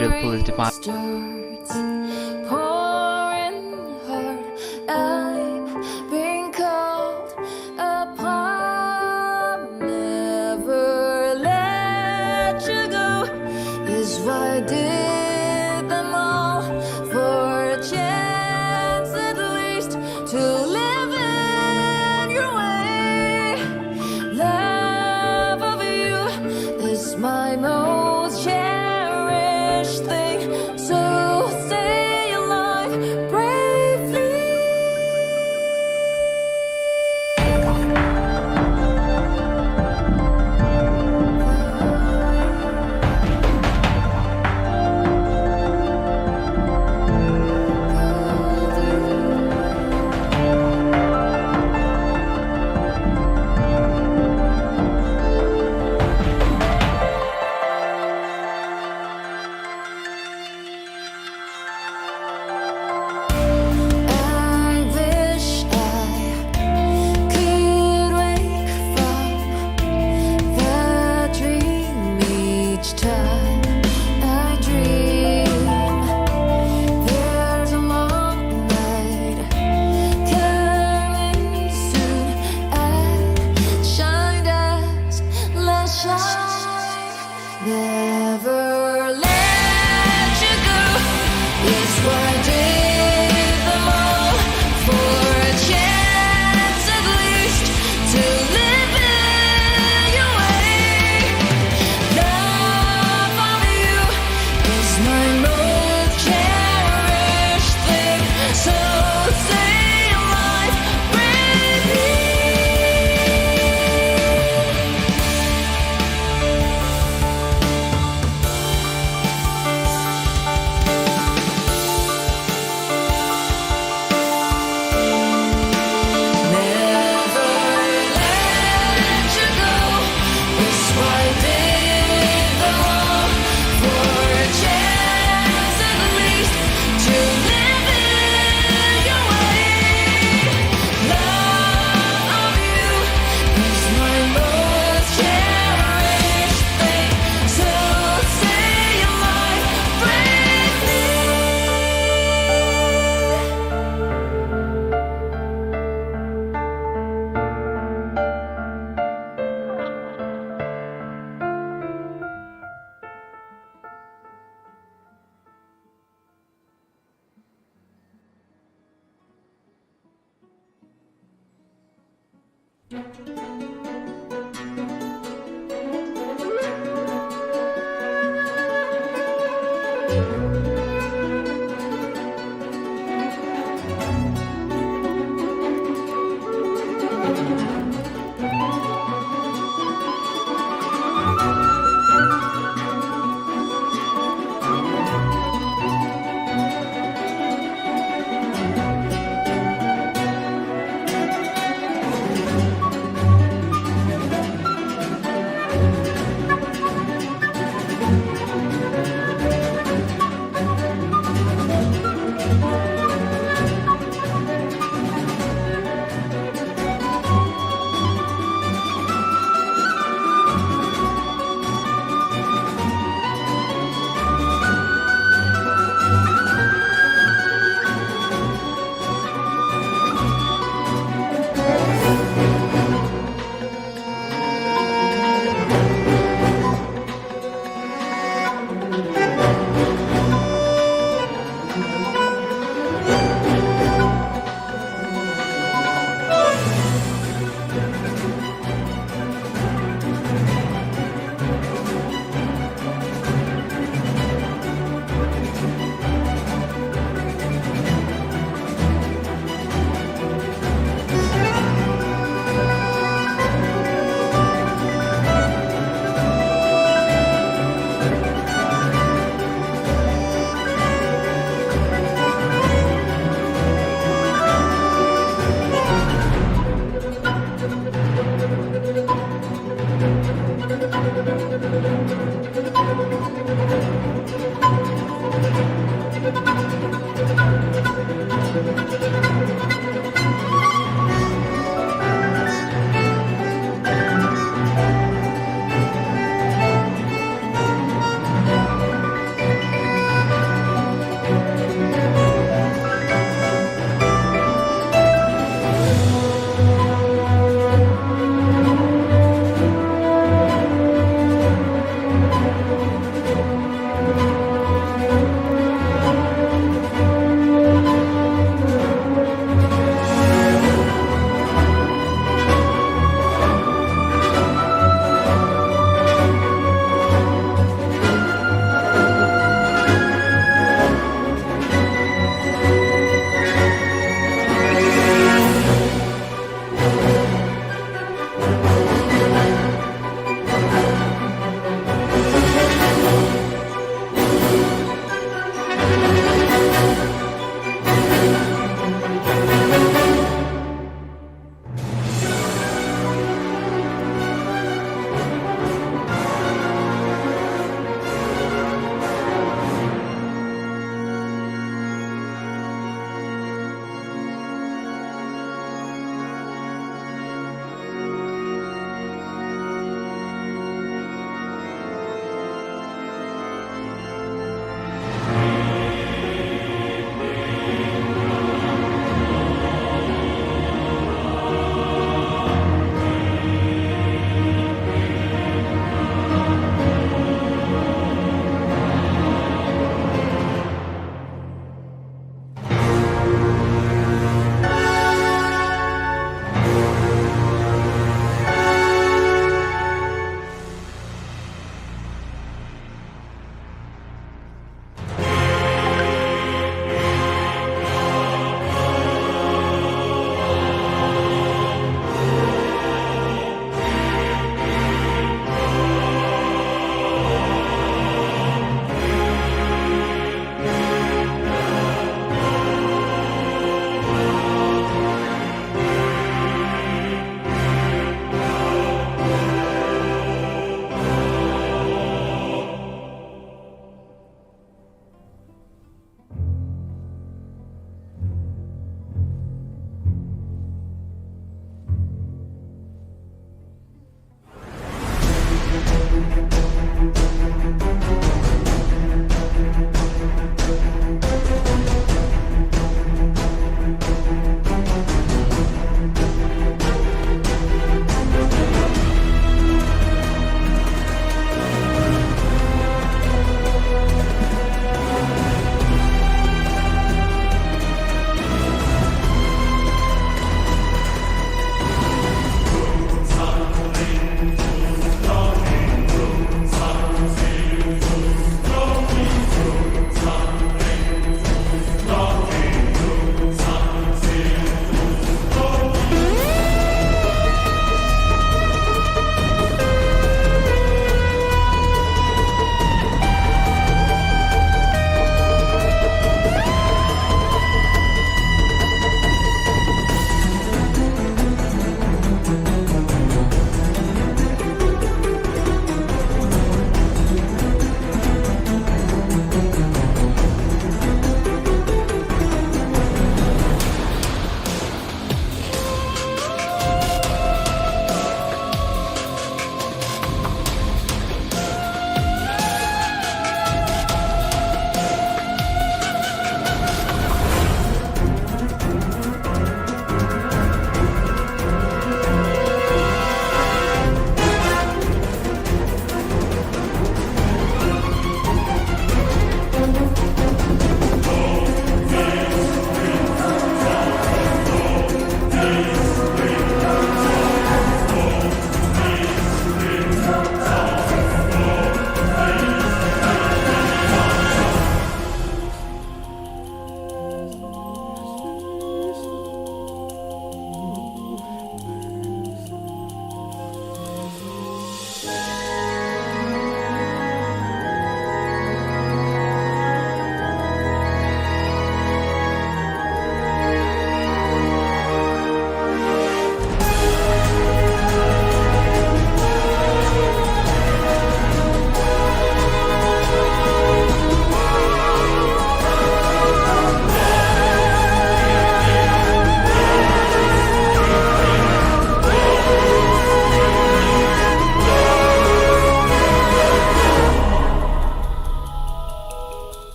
beautiful divine. Starts pouring hard. I've been called upon. Never let you go is why I did them all for a chance at least to live in your way. Love of you is my most cherished thing. So stay alive bravely. I wish I could wake from the dream each time I dream. There's a long night coming soon. I shine as let's shine. Never let you go is what I did them all for a chance at least to live in your way. Love of you is my most cherished thing. So stay alive bravely. Never let you go is why I did them all for a chance at least to live in your way. Love of you is my most cherished thing. So stay alive bravely.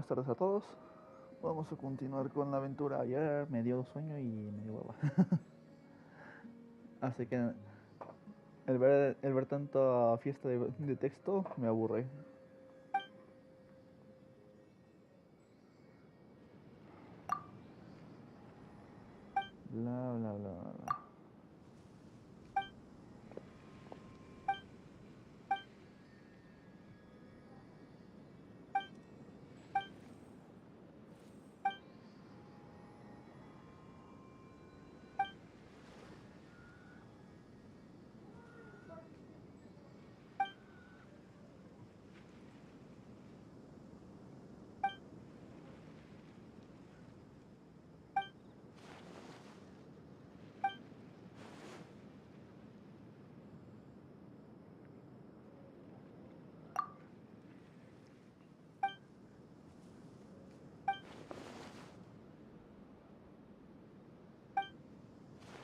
Buenas tardes a todos. Vamos a continuar con la aventura. Ayer me dio sueño y me dio hueva. Así que el ver tanta fiesta de texto me aburre. Bla bla bla bla.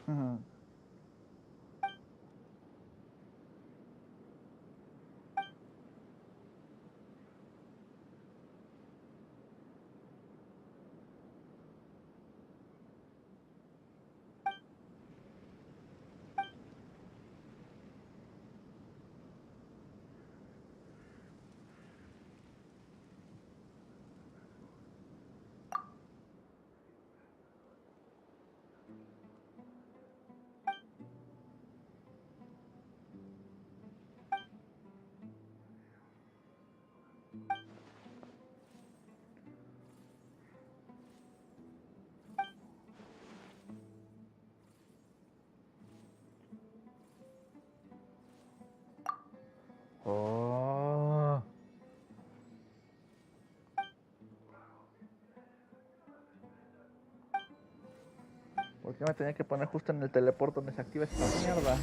Ajá. Oh. ¿Por qué me tenía que poner justo en el teleport donde se activa esta mierda?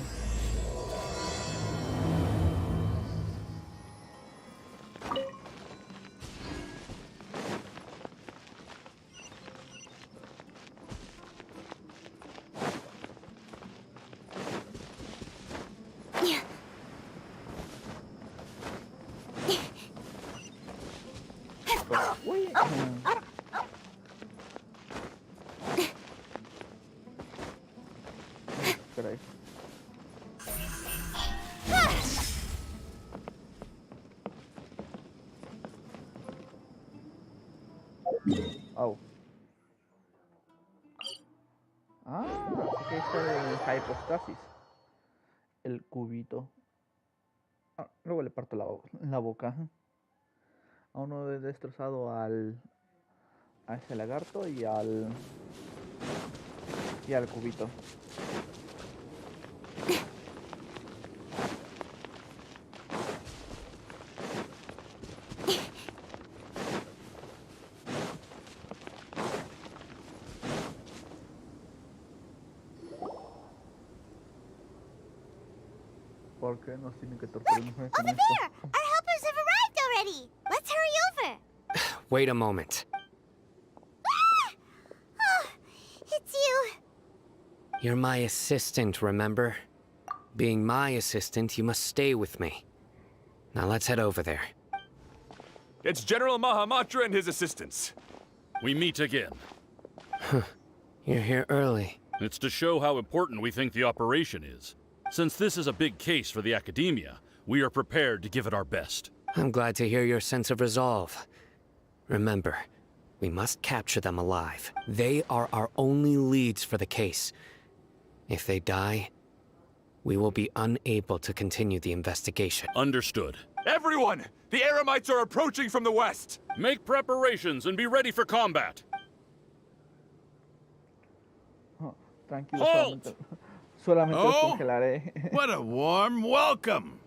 Uy. Caray. Au. Así que está el hypostasis. El cubito. Luego le parto la boca. A uno he destrozado a ese lagarto y al cubito. ¿Por qué nos tienen que torturar con Over esto? there! Our helpers have arrived already! Let's hurry over! Wait a moment. Ah! Oh, it's you! You're my assistant, remember? Being my assistant, you must stay with me. Now let's head over there. It's General Mahamatra and his assistants. We meet again. You're here early. It's to show how important we think the operation is. Since this is a big case for the Academia, we are prepared to give it our best. I'm glad to hear your sense of resolve. Remember, we must capture them alive. They are our only leads for the case. If they die, we will be unable to continue the investigation. Understood. Everyone! The Eremites are approaching from the west! Make preparations and be ready for combat. Tranquilo, Halt! solamente los Oh? congelaré. What a warm welcome!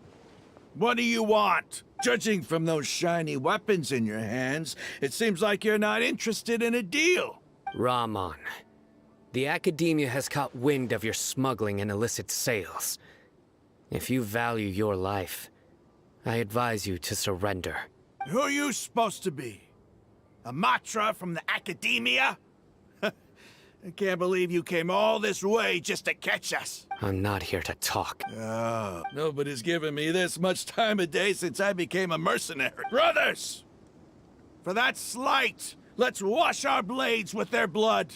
What do you want? Judging from those shiny weapons in your hands, it seems like you're not interested in a deal. Rahman, the Academia has caught wind of your smuggling and illicit sales. If you value your life, I advise you to surrender. Who are you supposed to be? A Matra from the Academia? I can't believe you came all this way just to catch us. I'm not here to talk. Oh, nobody's given me this much time of day since I became a mercenary. Brothers! For that slight, let's wash our blades with their blood.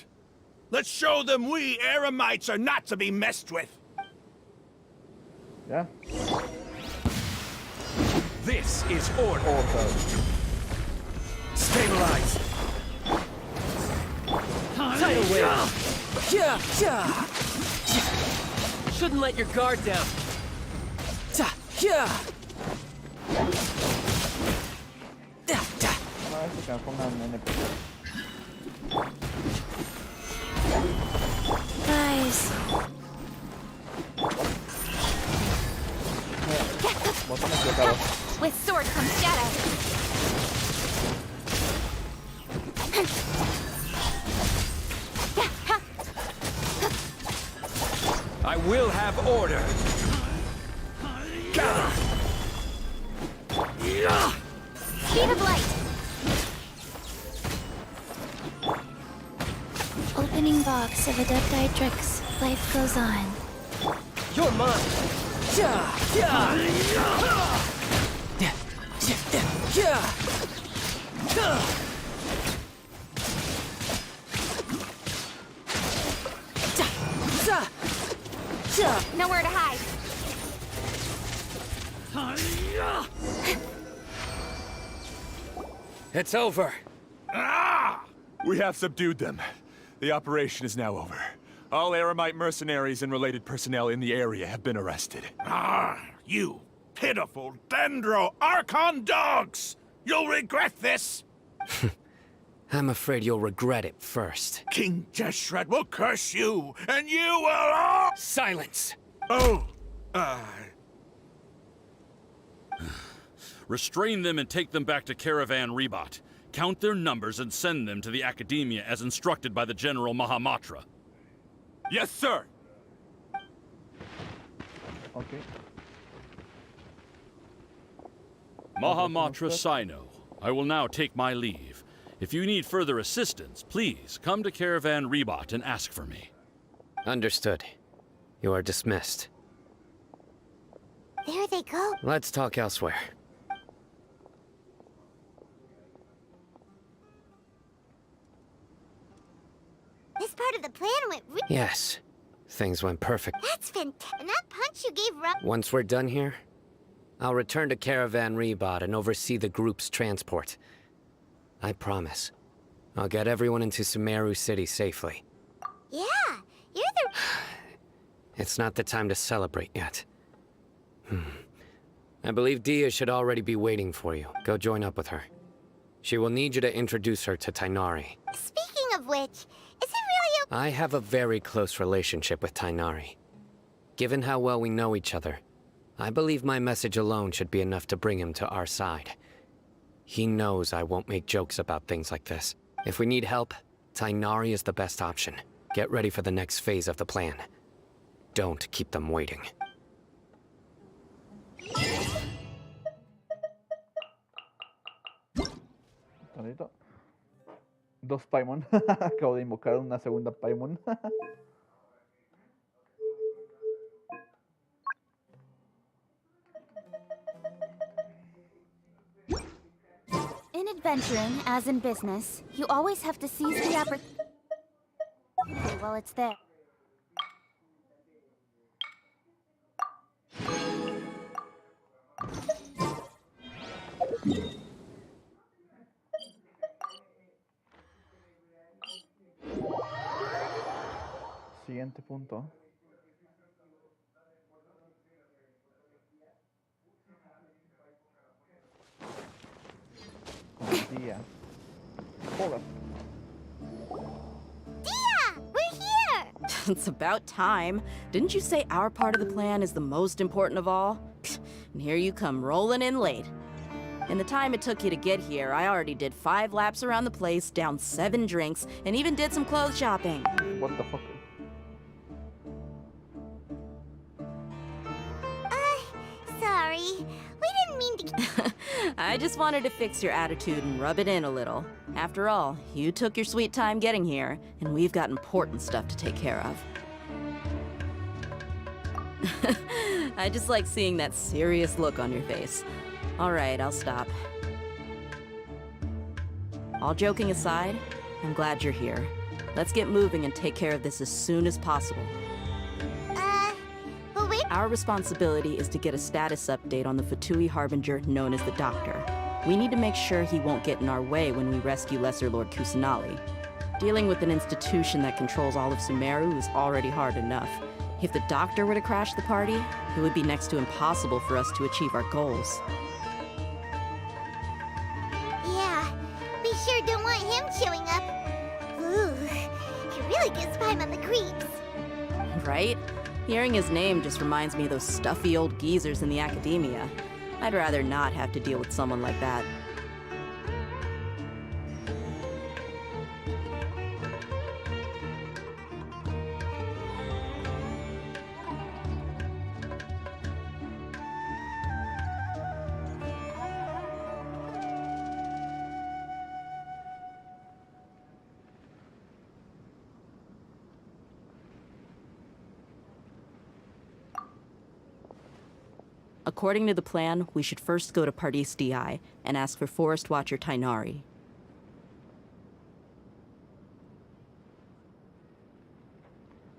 Let's show them we Eremites are not to be messed with. Ya. This is order. Otra. Stabilize. Tidal wave. Yeah. Shouldn't let your guard down. Yeah. Una vez que pongan NPC. Guys, Botones equivocados. with sword comes shadow. I will have order. Speed of light. Opening box of Adepti-Trix. Life goes on. You're mine. Nowhere to hide. It's over. We have subdued them. The operation is now over. All Eremite mercenaries and related personnel in the area have been arrested. You pitiful Dendro Archon dogs! You'll regret this! I'm afraid you'll regret it first. King Jeshret will curse you, and you will all... Silence! Oh, Restrain them and take them back to Caravan Rebot. Count their numbers and send them to the Academia as instructed by the General Mahamatra. Yes, sir! Okay. Mahamatra Sino, I will now take my leave. If you need further assistance, please come to Caravan Rebot and ask for me. Understood. You are dismissed. There they go. Let's talk elsewhere. This part of the plan went Yes. Things went perfect. That's fantastic. And that punch you gave Rob. Once we're done here, I'll return to Caravan Rebot and oversee the group's transport. I promise. I'll get everyone into Sumeru City safely. Yeah, you're the. It's not the time to celebrate yet. I believe Dia should already be waiting for you. Go join up with her. She will need you to introduce her to Tainari. Speaking of which, is it really I have a very close relationship with Tainari. Given how well we know each other, I believe my message alone should be enough to bring him to our side. He knows I won't make jokes about things like this. If we need help, Tainari is the best option. Get ready for the next phase of the plan. Don't keep them waiting. Ahorita. Dos Paimon. Acabo de invocar una segunda Paimon. In adventuring, as in business, you always have to seize the opportunity while it's there. Siguiente punto. Con Dia. Hora. Dia! We're here! It's about time. Didn't you say our part of the plan is the most important of all? And here you come rolling in late. In the time it took you to get here, I already did 5 laps around the place, downed 7 drinks, and even did some clothes shopping. What the fuck? Sorry. We didn't mean to. I just wanted to fix your attitude and rub it in a little. After all, you took your sweet time getting here, and we've got important stuff to take care of. I just like seeing that serious look on your face. All right, I'll stop. All joking aside, I'm glad you're here. Let's get moving and take care of this as soon as possible. But wait. Our responsibility is to get a status update on the Fatui Harbinger known as the Doctor. We need to make sure he won't get in our way when we rescue Lesser Lord Kusanali. Dealing with an institution that controls all of Sumeru is already hard enough. If the Doctor were to crash the party, it would be next to impossible for us to achieve our goals. Yeah, we sure don't want him showing up. Ooh, it really gives Paimon the creeps. Right? Hearing his name just reminds me of those stuffy old geezers in the academia. I'd rather not have to deal with someone like that. According to the plan, we should first go to Pardis DI and ask for Forest Watcher Tainari.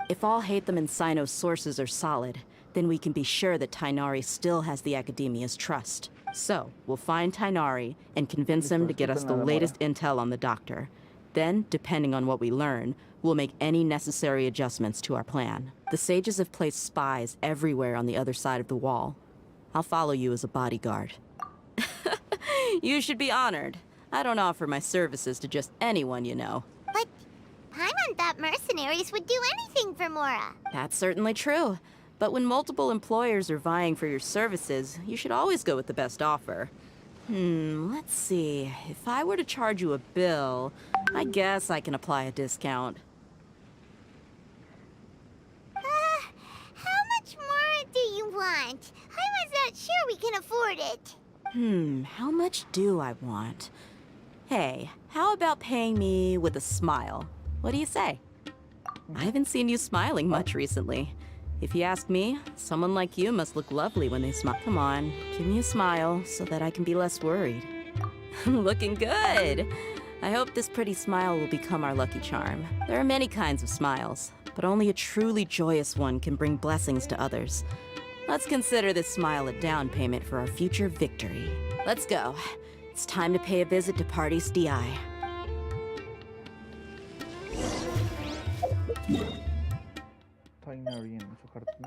If all Hatham and Sino's sources are solid, then we can be sure that Tainari still has the Academia's trust. So, we'll find Tainari and convince him to get us the latest intel on the Doctor. Then, depending on what we learn, we'll make any necessary adjustments to our plan. The sages have placed spies everywhere on the other side of the wall. I'll follow you as a bodyguard. You should be honored. I don't offer my services to just anyone, you know. But Paimon thought mercenaries would do anything for Mora. That's certainly true. But when multiple employers are vying for your services, you should always go with the best offer. Let's see. If I were to charge you a bill, I guess I can apply a discount. How much more do you want? Paimon's not sure we can afford it. How much do I want? Hey, how about paying me with a smile? What do you say? I haven't seen you smiling much recently. If you ask me, someone like you must look lovely when they smile. Come on, give me a smile so that I can be less worried. Looking good! I hope this pretty smile will become our lucky charm. There are many kinds of smiles, but only a truly joyous one can bring blessings to others. Let's consider this smile a down payment for our future victory. Let's go. It's time to pay a visit to Pardis DI. Tainari en su jardín.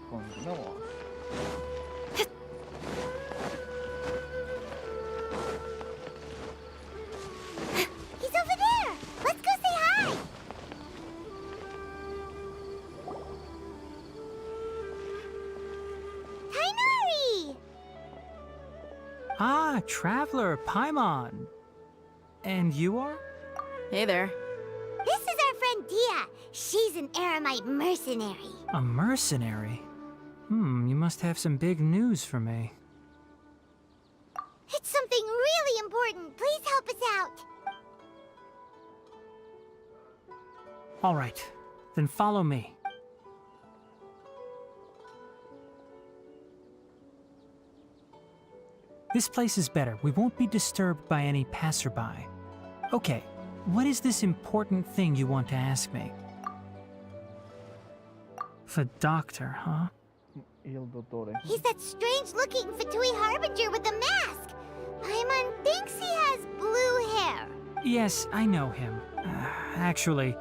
Continuamos. He's over there! Let's go say hi! Tainari! Ah, Traveler, Paimon. And you are? Hey there. This is our friend Dia. She's an Aramite mercenary. A mercenary? You must have some big news for me. It's something really important. Please help us out. All right, then follow me. This place is better. We won't be disturbed by any passerby. Okay, what is this important thing you want to ask me? The doctor, huh? El Dottore. He's that strange-looking Fatui Harbinger with the mask. Paimon thinks he has blue hair. Yes, I know him. Actually,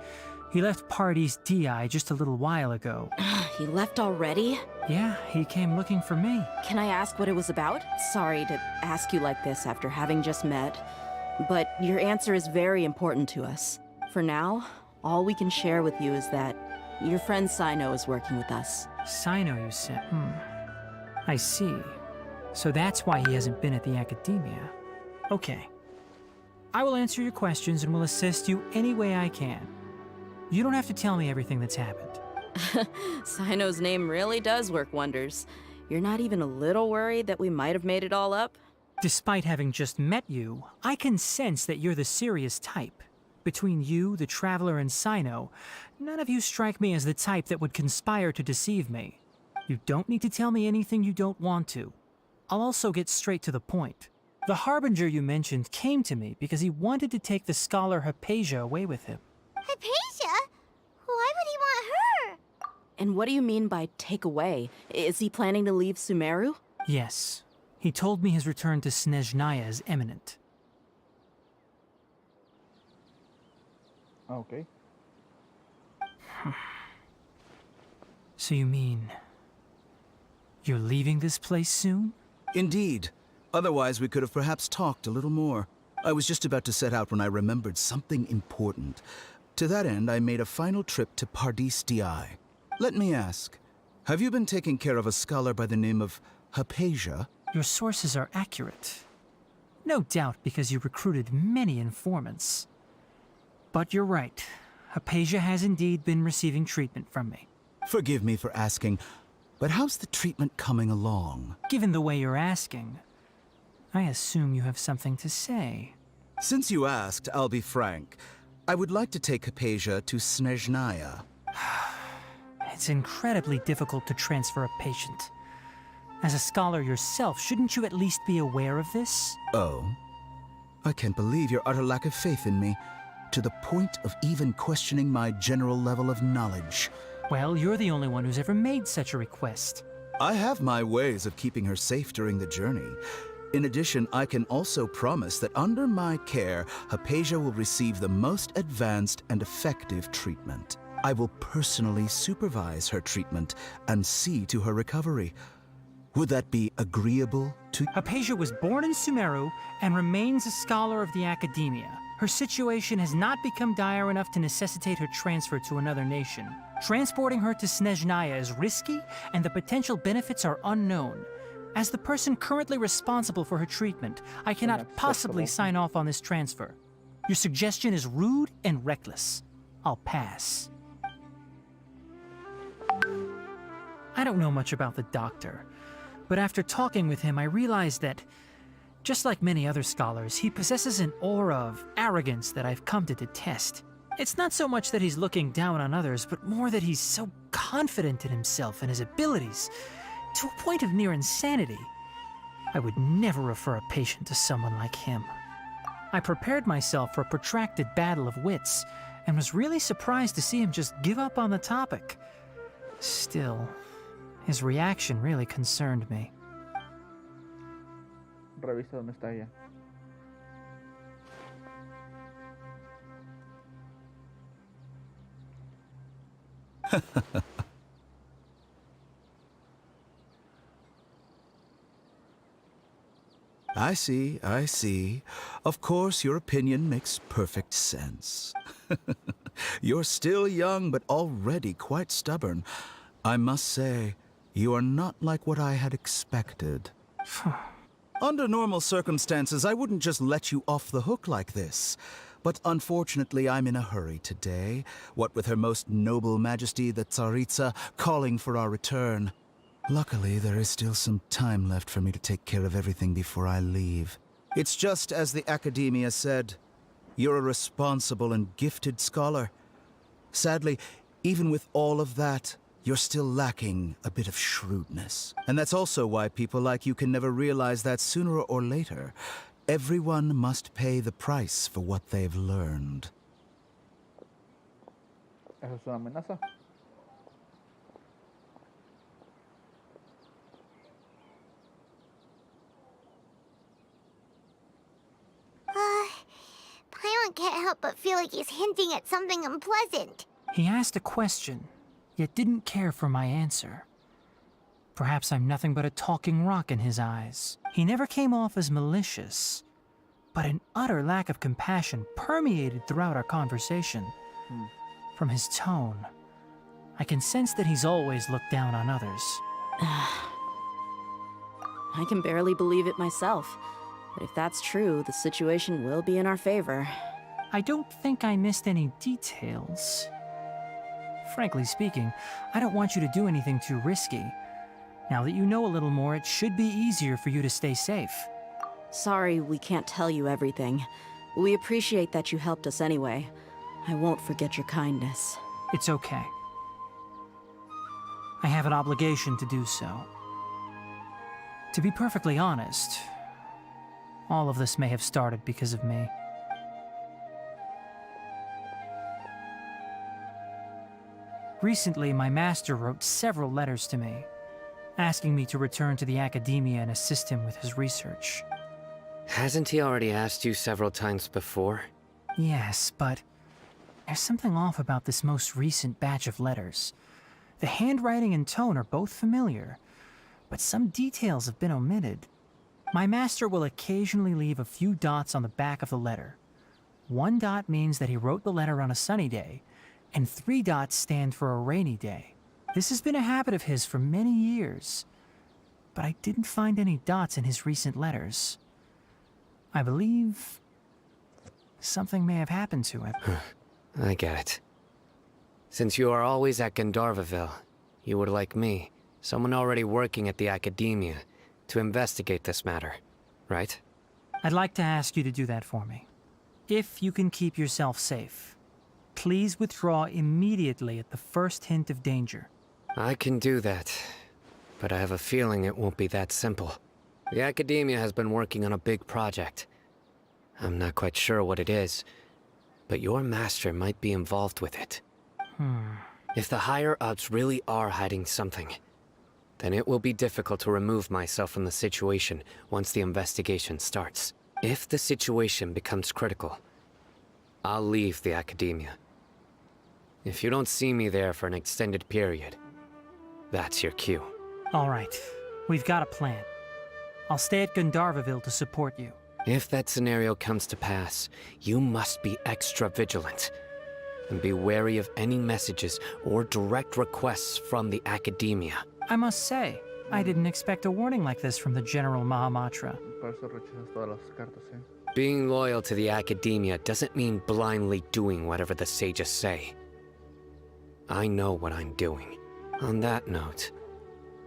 he left Pardis DI just a little while ago. He left already? Yeah, he came looking for me. Can I ask what it was about? Sorry to ask you like this after having just met, but your answer is very important to us. For now, all we can share with you is that your friend Sino is working with us. Sino, you said? I see. So that's why he hasn't been at the academia. Okay. I will answer your questions and will assist you any way I can. You don't have to tell me everything that's happened. Sino's name really does work wonders. You're not even a little worried that we might have made it all up? Despite having just met you, I can sense that you're the serious type. Between you, the Traveler, and Sino, none of you strike me as the type that would conspire to deceive me. You don't need to tell me anything you don't want to. I'll also get straight to the point. The Harbinger you mentioned came to me because he wanted to take the scholar Hypatia away with him. Hypatia? Why would he want her? And what do you mean by take away? Is he planning to leave Sumeru? Yes. He told me his return to Snezhnaya is imminent. Okay. So you mean... you're leaving this place soon? Indeed. Otherwise, we could have perhaps talked a little more. I was just about to set out when I remembered something important. To that end, I made a final trip to Pardis Di. Let me ask, have you been taking care of a scholar by the name of Hypatia? Your sources are accurate. No doubt because you recruited many informants. But you're right. Hypatia has indeed been receiving treatment from me. Forgive me for asking, but how's the treatment coming along? Given the way you're asking, I assume you have something to say. Since you asked, I'll be frank. I would like to take Hypatia to Snezhnaya. It's incredibly difficult to transfer a patient. As a scholar yourself, shouldn't you at least be aware of this? Oh? I can't believe your utter lack of faith in me, to the point of even questioning my general level of knowledge. Well, you're the only one who's ever made such a request. I have my ways of keeping her safe during the journey. In addition, I can also promise that under my care, Hypatia will receive the most advanced and effective treatment. I will personally supervise her treatment and see to her recovery. Would that be agreeable to... Hypatia was born in Sumeru and remains a scholar of the Academia. Her situation has not become dire enough to necessitate her transfer to another nation. Transporting her to Snezhnaya is risky, and the potential benefits are unknown. As the person currently responsible for her treatment, I cannot possibly sign off on this transfer. Your suggestion is rude and reckless. I'll pass. I don't know much about the doctor, but after talking with him, I realized that, just like many other scholars, he possesses an aura of arrogance that I've come to detest. It's not so much that he's looking down on others, but more that he's so confident in himself and his abilities, to a point of near insanity. I would never refer a patient to someone like him. I prepared myself for a protracted battle of wits, and was really surprised to see him just give up on the topic. Still, his reaction really concerned me. Revisa dónde está ella. I see, I see. Of course, your opinion makes perfect sense. You're still young, but already quite stubborn. I must say, you are not like what I had expected. Under normal circumstances, I wouldn't just let you off the hook like this. But unfortunately, I'm in a hurry today, what with Her Most Noble Majesty the Tsaritsa calling for our return. Luckily, there is still some time left for me to take care of everything before I leave. It's just as the Academia said, you're a responsible and gifted scholar. Sadly, even with all of that, you're still lacking a bit of shrewdness. And that's also why people like you can never realize that sooner or later, everyone must pay the price for what they've learned. ¿Eso es una amenaza? Paimon can't help but feel like he's hinting at something unpleasant. He asked a question, yet didn't care for my answer. Perhaps I'm nothing but a talking rock in his eyes. He never came off as malicious, but an utter lack of compassion permeated throughout our conversation. From his tone, I can sense that he's always looked down on others. I can barely believe it myself. But if that's true, the situation will be in our favor. I don't think I missed any details. Frankly speaking, I don't want you to do anything too risky. Now that you know a little more, it should be easier for you to stay safe. Sorry we can't tell you everything. We appreciate that you helped us anyway. I won't forget your kindness. It's okay. I have an obligation to do so. To be perfectly honest, all of this may have started because of me. Recently, my master wrote several letters to me, asking me to return to the academia and assist him with his research. Hasn't he already asked you several times before? Yes, but there's something off about this most recent batch of letters. The handwriting and tone are both familiar, but some details have been omitted. My master will occasionally leave a few dots on the back of the letter. 1 dot means that he wrote the letter on a sunny day, and 3 dots stand for a rainy day. This has been a habit of his for many years, but I didn't find any dots in his recent letters. I believe something may have happened to him. I get it. Since you are always at Gandharvaville, you would like me, someone already working at the academia, to investigate this matter, right? I'd like to ask you to do that for me. If you can keep yourself safe, please withdraw immediately at the first hint of danger. I can do that, but I have a feeling it won't be that simple. The academia has been working on a big project. I'm not quite sure what it is, but your master might be involved with it. If the higher-ups really are hiding something, then it will be difficult to remove myself from the situation once the investigation starts. If the situation becomes critical, I'll leave the academia. If you don't see me there for an extended period, that's your cue. All right, we've got a plan. I'll stay at Gandharvaville to support you. If that scenario comes to pass, you must be extra vigilant. And be wary of any messages or direct requests from the academia. I must say, I didn't expect a warning like this from the General Mahamatra. Por eso rechazas todas las cartas, ¿eh? Being loyal to the academia doesn't mean blindly doing whatever the sages say. I know what I'm doing. On that note,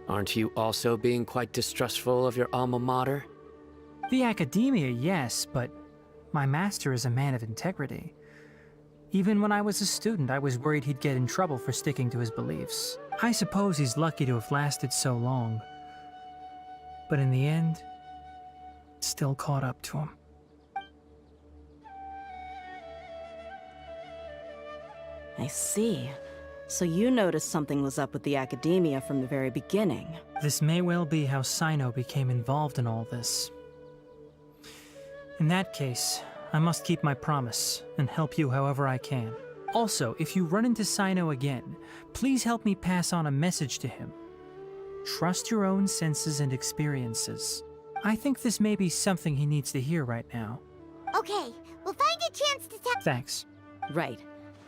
aren't you also being quite distrustful of your alma mater? The academia, yes, but my master is a man of integrity. Even when I was a student, I was worried he'd get in trouble for sticking to his beliefs. I suppose he's lucky to have lasted so long. But in the end, it still caught up to him. I see. So you noticed something was up with the academia from the very beginning. This may well be how Sino became involved in all this. In that case, I must keep my promise and help you however I can. Also, if you run into Sino again, please help me pass on a message to him. Trust your own senses and experiences. I think this may be something he needs to hear right now. Okay, we'll find a chance to tell. Thanks. Right.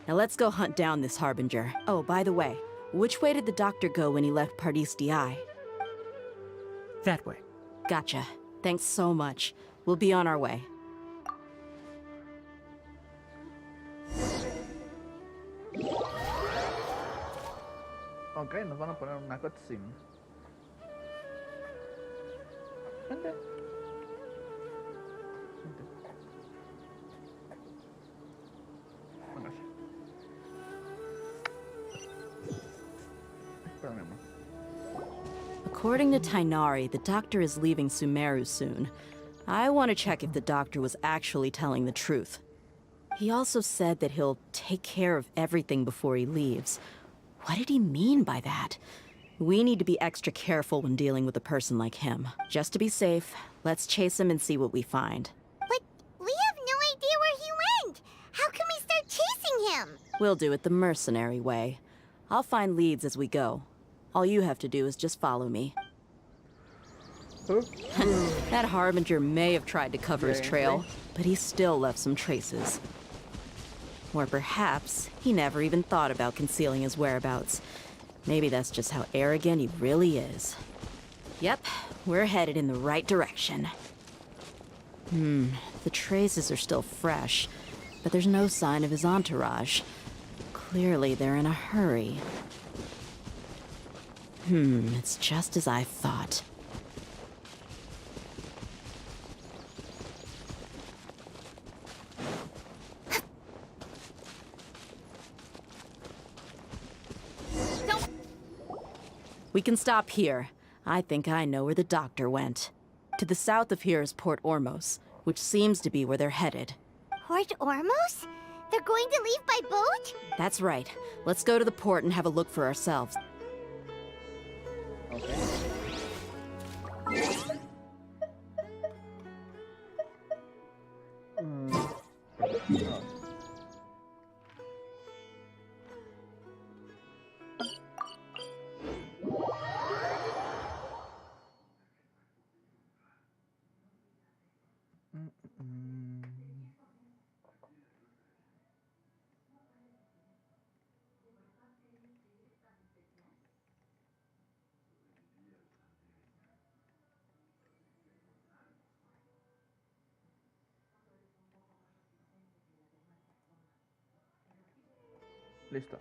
Now let's go hunt down this Harbinger. Oh, by the way, which way did the doctor go when he left Pardis DI? That way. Gotcha. Thanks so much. We'll be on our way. Ok, nos van a poner una cutscene. Vente. Vente. Venga, sí. Espérame, amor. According to Tainari, the doctor is leaving Sumeru soon. I want to check if the doctor was actually telling the truth. He also said that he'll take care of everything before he leaves. What did he mean by that? We need to be extra careful when dealing with a person like him. Just to be safe, let's chase him and see what we find. But we have no idea where he went. How can we start chasing him? We'll do it the mercenary way. I'll find leads as we go. All you have to do is just follow me. That Harbinger may have tried to cover his trail, but he still left some traces. Or perhaps he never even thought about concealing his whereabouts. Maybe that's just how arrogant he really is. Yep, we're headed in the right direction. The traces are still fresh, but there's no sign of his entourage. Clearly, they're in a hurry. It's just as I thought. We can stop here. I think I know where the doctor went. To the south of here is Port Ormos, which seems to be where they're headed. Port Ormos? They're going to leave by boat? That's right. Let's go to the port and have a look for ourselves. Okay. No. Listo.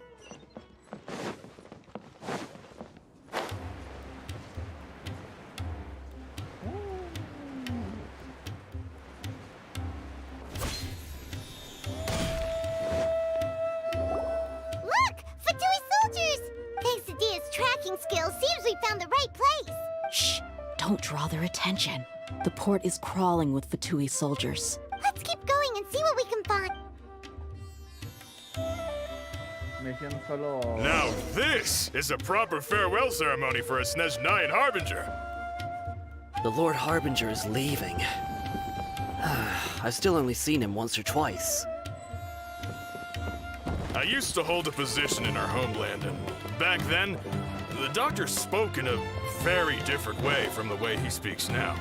Look! Fatui soldiers! Thanks to Dia's tracking skills, seems we found the right place. Shh! Don't draw their attention. The port is crawling with Fatui soldiers. Let's keep going and see what we can find. Misión solo. Now this is a proper farewell ceremony for a Snezhnayan Harbinger. The Lord Harbinger is leaving. I've still only seen him once or twice. I used to hold a position in our homeland, and back then, the doctor spoke in a very different way from the way he speaks now.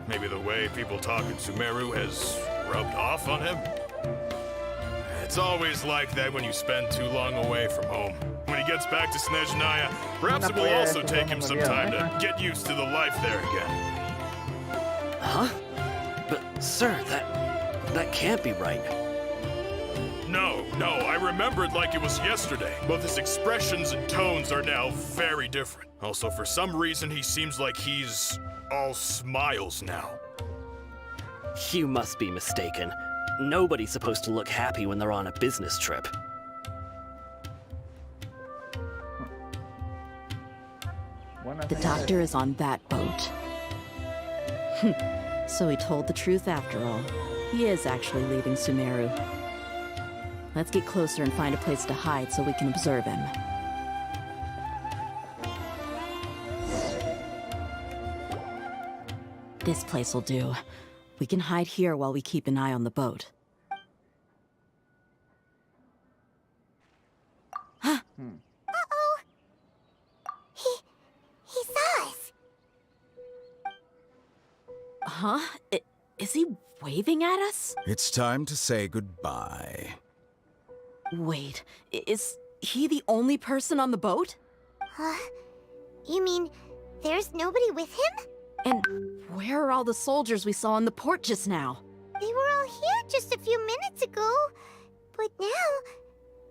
Maybe the way people talk in Sumeru has rubbed off on him? It's always like that when you spend too long away from home. When he gets back to Snezhnaya, perhaps it will also take him some time to get used to the life there again. Huh? But, sir, that can't be right. No, I remembered like it was yesterday. Both his expressions and tones are now very different. Also, for some reason, he seems like he's all smiles now. You must be mistaken. Nobody's supposed to look happy when they're on a business trip. The doctor is on that boat. So he told the truth after all. He is actually leaving Sumeru. Let's get closer and find a place to hide so we can observe him. This place will do. We can hide here while we keep an eye on the boat. Uh-oh. He saw us. Huh? Is he waving at us? It's time to say goodbye. Wait, is he the only person on the boat? You mean there's nobody with him? And where are all the soldiers we saw in the port just now? They were all here just a few minutes ago, but now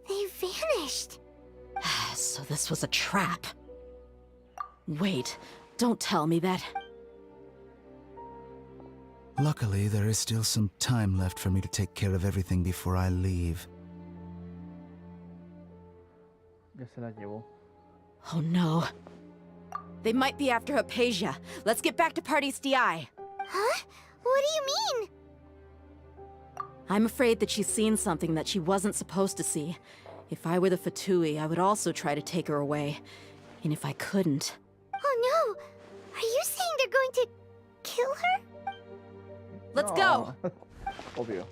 they vanished. So this was a trap. Wait, don't tell me that. Luckily, there is still some time left for me to take care of everything before I leave. Ya se la llevó. Oh no. They might be after Hypatia. Let's get back to Party's DI. Huh? What do you mean? I'm afraid that she's seen something that she wasn't supposed to see. If I were the Fatui, I would also try to take her away. And if I couldn't... Oh no! Are you saying they're going to kill her? Let's go! Obvio.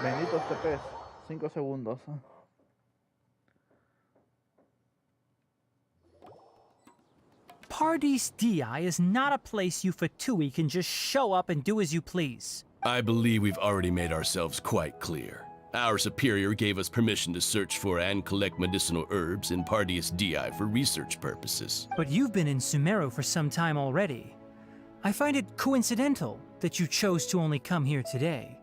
Benditos TPs. 5 segundos. Party's DI is not a place you Fatui can just show up and do as you please. I believe we've already made ourselves quite clear. Our superior gave us permission to search for and collect medicinal herbs in Pardius Dii for research purposes. But you've been in Sumeru for some time already. I find it coincidental that you chose to only come here today.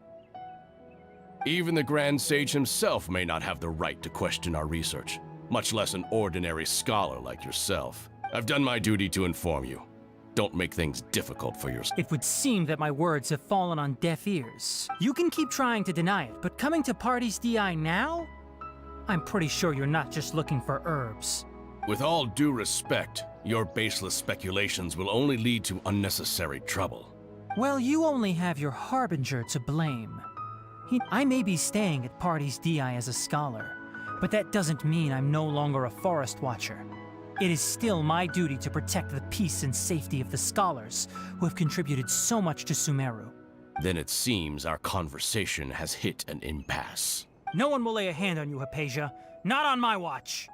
Even the Grand Sage himself may not have the right to question our research, much less an ordinary scholar like yourself. I've done my duty to inform you. Don't make things difficult for yourself. It would seem that my words have fallen on deaf ears. You can keep trying to deny it, but coming to Pardius Dii now? I'm pretty sure you're not just looking for herbs. With all due respect, your baseless speculations will only lead to unnecessary trouble. Well, you only have your Harbinger to blame. I may be staying at Pardius Dii as a scholar, but that doesn't mean I'm no longer a forest watcher. It is still my duty to protect the peace and safety of the scholars who have contributed so much to Sumeru. Then it seems our conversation has hit an impasse. No one will lay a hand on you, Hypatia. Not on my watch.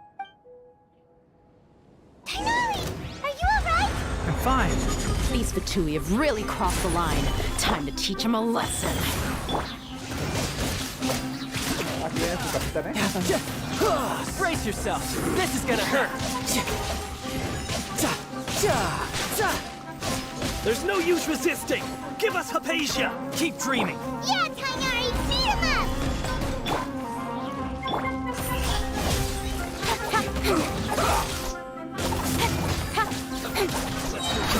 Tighnari! Are you alright? I'm fine. These Fatui have really crossed the line. Time to teach them a lesson. Aquí viene su capitán, ¿eh? Brace yourself. This is gonna hurt. There's no use resisting. Give us Hypatia. Keep dreaming. Yeah, Tighnari! Beat him up!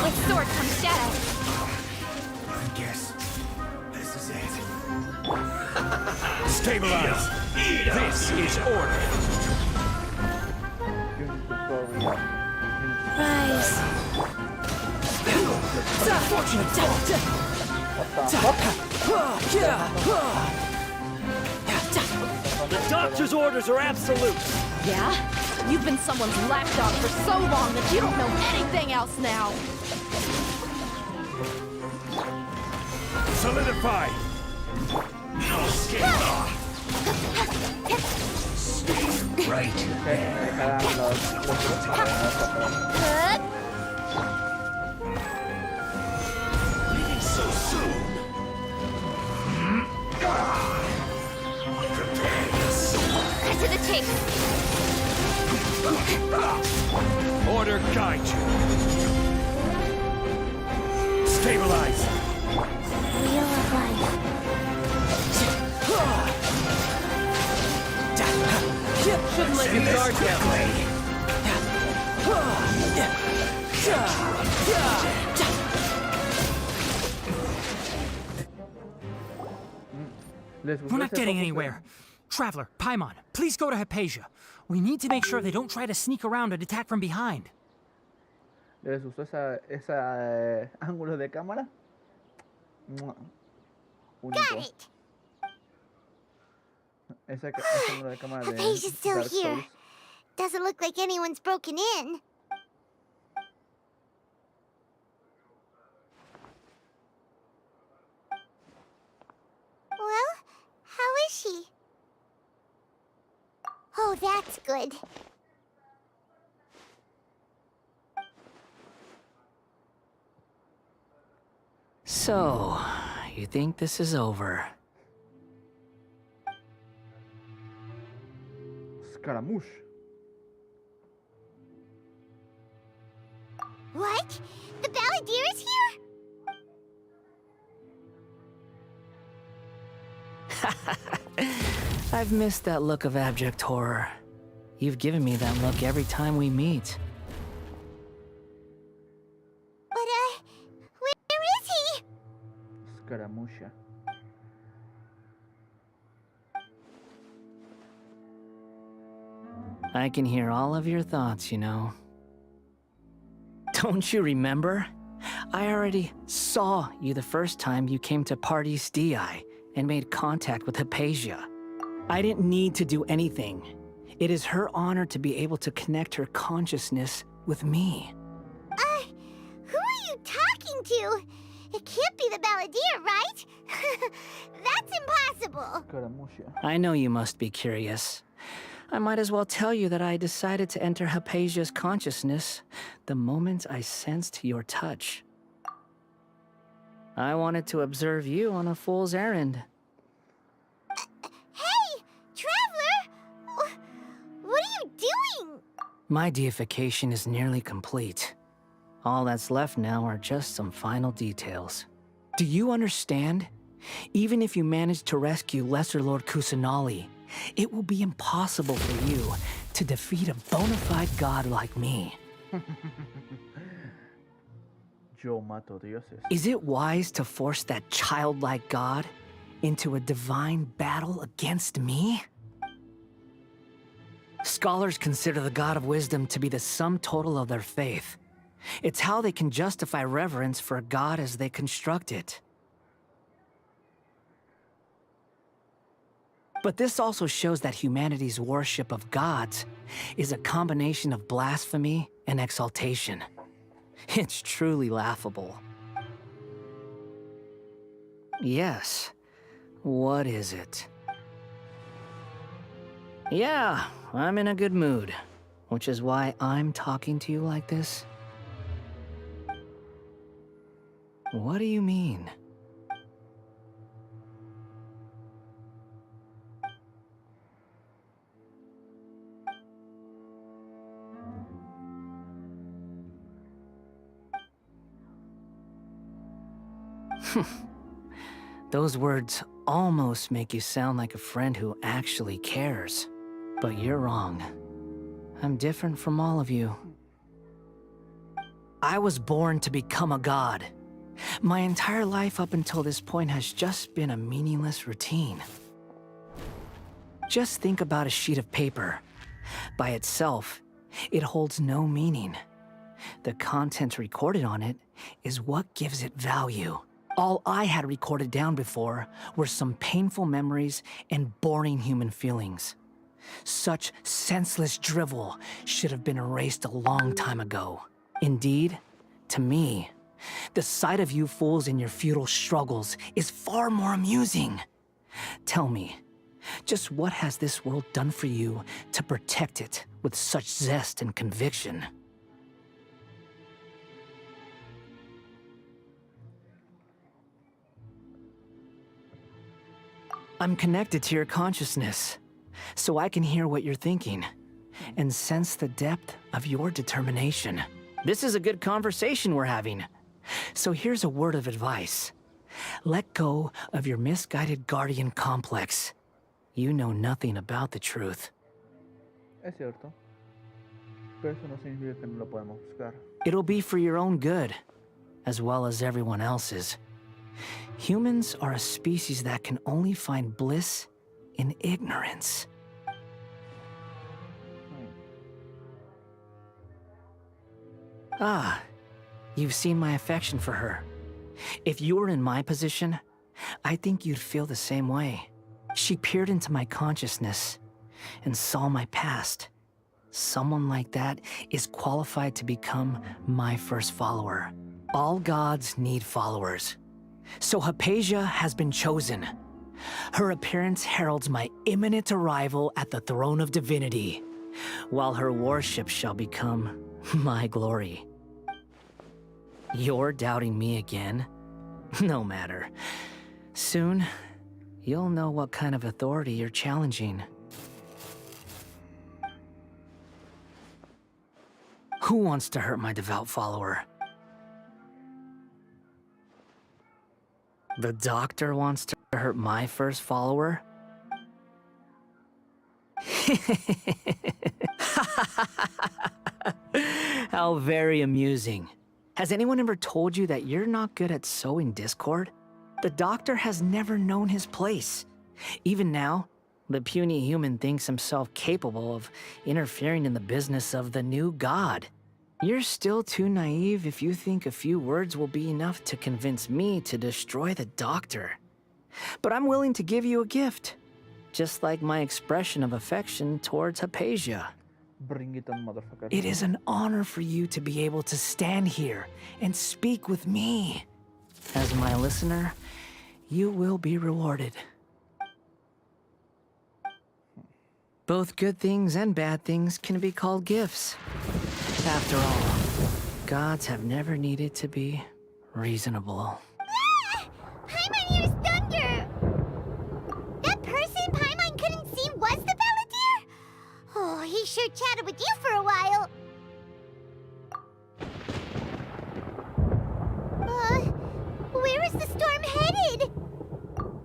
With sword comes shadow. I guess this is it. Stabilize. This is order. Rise. The doctor's orders are absolute. Yeah? You've been someone's lapdog for so long that you don't know anything else now. Solidify. No escape. Right. Leaving so soon. To the chase. Order guide you. Stabilize. Wheel of life. Shouldn't let your guard down. We're not getting anywhere. Traveler, Paimon, please go to Hypatia. We need to make sure they don't try to sneak around and attack from behind. ¿Les gustó ese ángulo de cámara? Único. Ese ángulo de cámara de Hypatia's still Dark here. Souls. Doesn't look like anyone's broken in. Well, how is she? Oh, that's good. So, you think this is over? Scaramouche. What? The Balladeer is here? I've missed that look of abject horror. You've given me that look every time we meet. But, where is he? Scaramouche. I can hear all of your thoughts, you know. Don't you remember? I already saw you the first time you came to Pardius Dii and made contact with Hypatia. I didn't need to do anything. It is her honor to be able to connect her consciousness with me. Who are you talking to? It can't be the Balladeer, right? That's impossible. Scaramouche. I know you must be curious. I might as well tell you that I decided to enter Hypatia's consciousness the moment I sensed your touch. I wanted to observe you on a fool's errand. Hey! My deification is nearly complete. All that's left now are just some final details. Do you understand? Even if you manage to rescue Lesser Lord Kusanali, it will be impossible for you to defeat a bona fide god like me. Yo mato dioses. Is it wise to force that childlike god into a divine battle against me? Scholars consider the God of Wisdom to be the sum total of their faith. It's how they can justify reverence for a god as they construct it. But this also shows that humanity's worship of gods is a combination of blasphemy and exaltation. It's truly laughable. Yes. What is it? Yeah, I'm in a good mood, which is why I'm talking to you like this. What do you mean? Those words almost make you sound like a friend who actually cares. But you're wrong. I'm different from all of you. I was born to become a god. My entire life up until this point has just been a meaningless routine. Just think about a sheet of paper. By itself, it holds no meaning. The content recorded on it is what gives it value. All I had recorded down before were some painful memories and boring human feelings. Such senseless drivel should have been erased a long time ago. Indeed, to me, the sight of you fools in your futile struggles is far more amusing. Tell me, just what has this world done for you to protect it with such zest and conviction? I'm connected to your consciousness, so I can hear what you're thinking and sense the depth of your determination. This is a good conversation we're having. So here's a word of advice. Let go of your misguided guardian complex. You know nothing about the truth. Es cierto. Pero eso no significa que no lo podemos buscar. It'll be for your own good, as well as everyone else's. Humans are a species that can only find bliss in ignorance. Ah, you've seen my affection for her. If you were in my position, I think you'd feel the same way. She peered into my consciousness and saw my past. Someone like that is qualified to become my first follower. All gods need followers. So Hypatia has been chosen. Her appearance heralds my imminent arrival at the throne of divinity, while her worship shall become my glory. You're doubting me again? No matter. Soon, you'll know what kind of authority you're challenging. Who wants to hurt my devout follower? The doctor wants to hurt my first follower? How very amusing. Has anyone ever told you that you're not good at sowing discord? The doctor has never known his place. Even now, the puny human thinks himself capable of interfering in the business of the new god. You're still too naive if you think a few words will be enough to convince me to destroy the doctor. But I'm willing to give you a gift, just like my expression of affection towards Hypatia. Bring it on, motherfucker. It is an honor for you to be able to stand here and speak with me. As my listener, you will be rewarded. Both good things and bad things can be called gifts. After all, gods have never needed to be reasonable. Paimon used thunder! That person Paimon couldn't see was the Palantir? Oh, he sure chatted with you for a while. Where is the storm headed?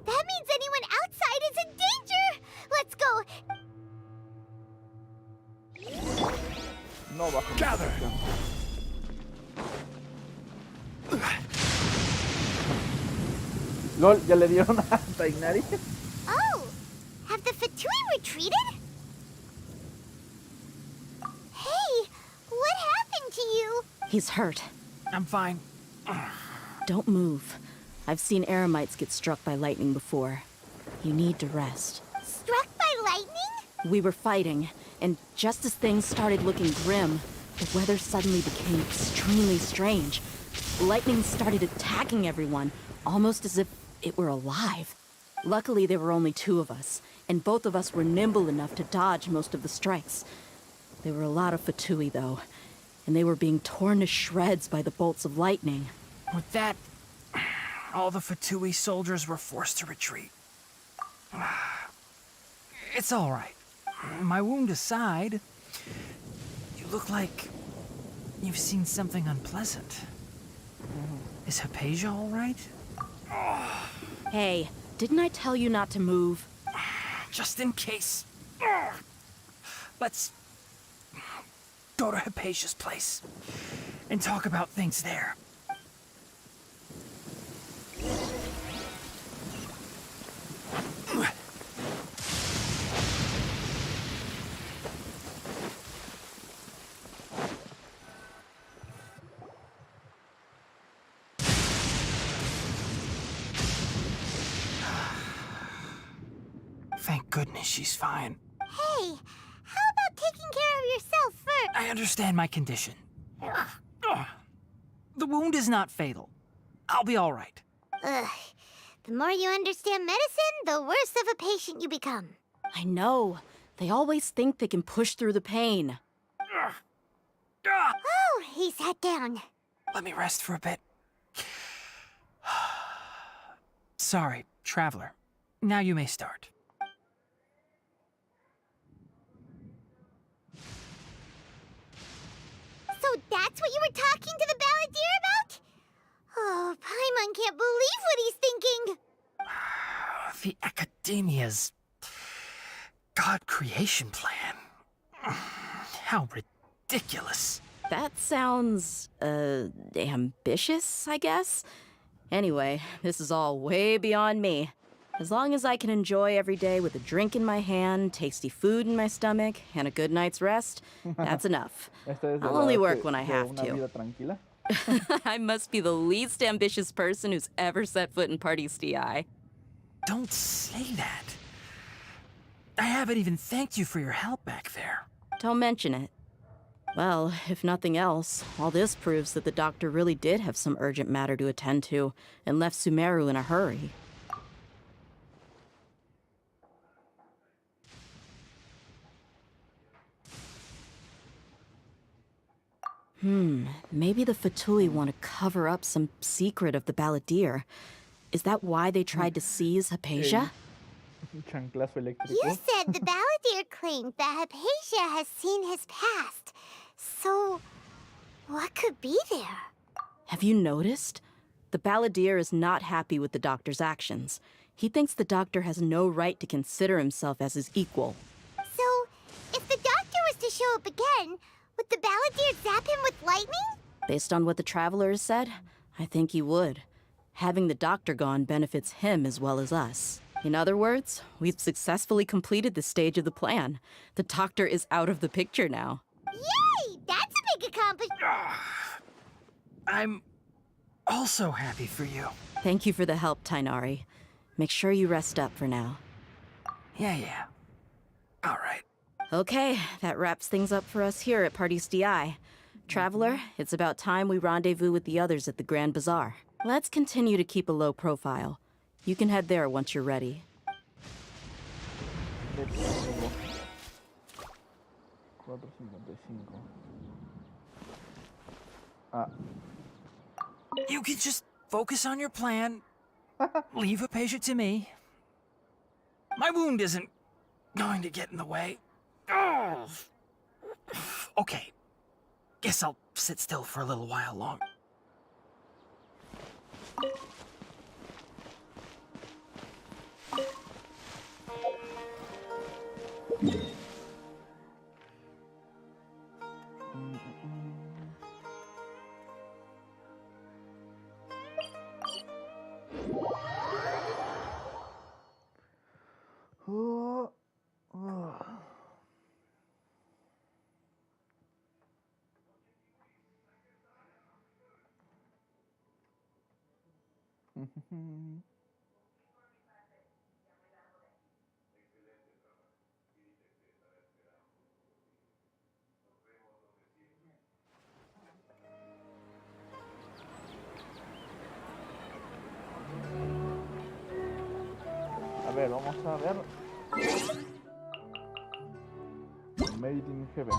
That means anyone outside is in danger! Let's go! No bajo. Gather! LOL, ya le dieron a Tainari. Oh! Have the Fatui retreated? Hey! What happened to you? He's hurt. I'm fine. Don't move. I've seen eremites get struck by lightning before. You need to rest. Struck by lightning? We were fighting, and just as things started looking grim, the weather suddenly became extremely strange. Lightning started attacking everyone, almost as if it were alive. Luckily, there were only 2 of us, and both of us were nimble enough to dodge most of the strikes. There were a lot of Fatui, though, and they were being torn to shreds by the bolts of lightning. With that, all the Fatui soldiers were forced to retreat. It's all right. My wound aside, you look like you've seen something unpleasant. Is Hypatia all right? Hey, didn't I tell you not to move? Just in case. Let's go to Hypatia's place and talk about things there. Thank goodness she's fine. Hey, how about taking care of yourself first? I understand my condition. The wound is not fatal. I'll be all right. Ugh. The more you understand medicine, the worse of a patient you become. I know. They always think they can push through the pain. Oh, he sat down. Let me rest for a bit. Sorry, traveler. Now you may start. So that's what you were talking to the balladeer about? Oh, Paimon can't believe what he's thinking. The Academia's God creation plan. How ridiculous. That sounds, ambitious, I guess? Anyway, this is all way beyond me. As long as I can enjoy every day with a drink in my hand, tasty food in my stomach, and a good night's rest, that's enough. I'll only work when I have to. I must be the least ambitious person who's ever set foot in Party's DI. Don't say that. I haven't even thanked you for your help back there. Don't mention it. Well, if nothing else, all this proves that the doctor really did have some urgent matter to attend to and left Sumeru in a hurry. Maybe the Fatui want to cover up some secret of the balladeer. Is that why they tried to seize Hypatia? Chanclazo eléctrico. You said the balladeer claimed that Hypatia has seen his past. So, what could be there? Have you noticed? The balladeer is not happy with the doctor's actions. He thinks the doctor has no right to consider himself as his equal. So, if the doctor was to show up again, would the balladeer zap him with lightning? Based on what the traveler has said, I think he would. Having the doctor gone benefits him as well as us. In other words, we've successfully completed this stage of the plan. The doctor is out of the picture now. Yay! That's a big accomplishment! I'm also happy for you. Thank you for the help, Tainari. Make sure you rest up for now. Yeah. All right. Okay, that wraps things up for us here at Party's DI. Traveler, it's about time we rendezvous with the others at the Grand Bazaar. Let's continue to keep a low profile. You can head there once you're ready. You can just focus on your plan. Leave Hypatia to me. My wound isn't going to get in the way. Oh. Okay. Guess I'll sit still for a little while longer. A ver, vamos a ver. Made in Heaven.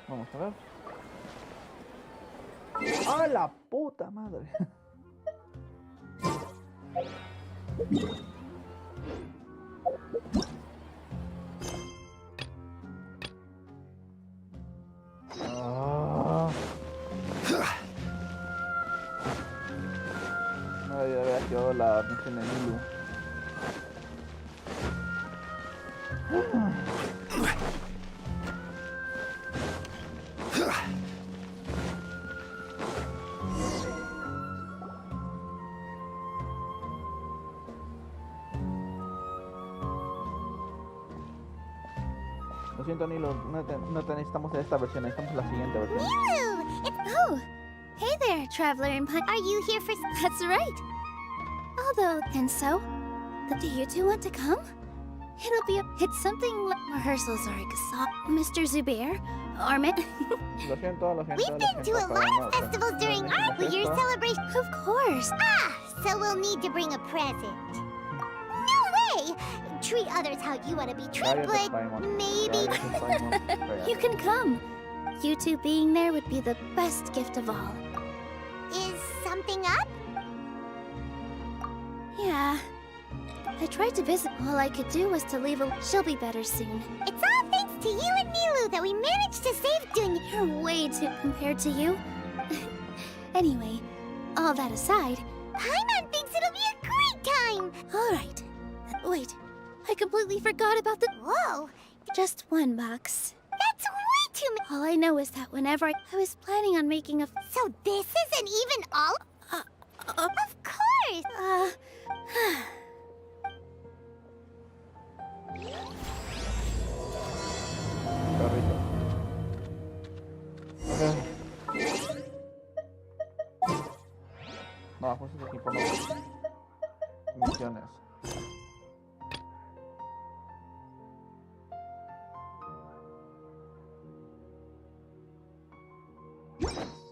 Vamos a ver. ¡Ah, la puta madre! No debía haber activado la misión de Nilu. Lo siento, Nilo, no te necesitamos en esta versión, necesitamos la siguiente versión. Nilu! Oh! Hey there, Traveler and Are you here for... That's right. Although, and so, do you two want to come? It's something like rehearsals are exhausting. Mr. Zubair, Armin. Lo siento, We've been to a lot of festivals during our year's celebration. Of course. Ah, so we'll need to bring a present. No way! Treat others how you want to be treated, but maybe... You can come. You two being there would be the best gift of all. Is something up? Yeah. I tried to visit. All I could do was to leave a... She'll be better soon. It's all thanks to you and Nilu that we managed to save Dunya. You're way too compared to you. Anyway, all that aside... Paimon thinks it'll be a great time! Alright. Wait, I completely forgot about the... Whoa! Just one box. That's way too many. All I know is that whenever I was planning on making a... So this isn't even all... Of course! No, pues ese equipo no. Misiones.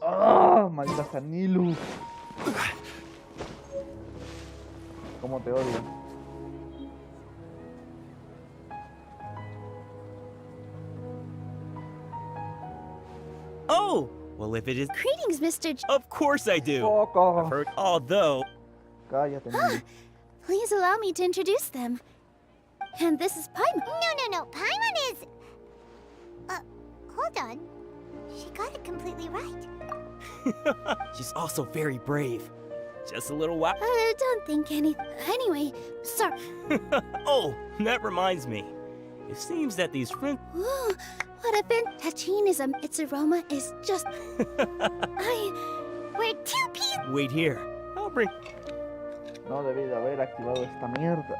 ¡Ah! ¡Maldita sea Nilu! ¿Cómo te odio? Oh! Well, if it is... Greetings, Mr. Of course I do! Poco. I've heard... Although... Cállate, Nilu. Please allow me to introduce them. And this is Paimon. No. Paimon is... hold on. She got it completely right. She's also very brave. Just a little while... Don't think anything. Anyway, sorry. Oh, that reminds me. It seems that these friends... Ooh, what a Tachin is its aroma is just... We're two peas... Wait here. I'll bring... No debí de haber activado esta mierda.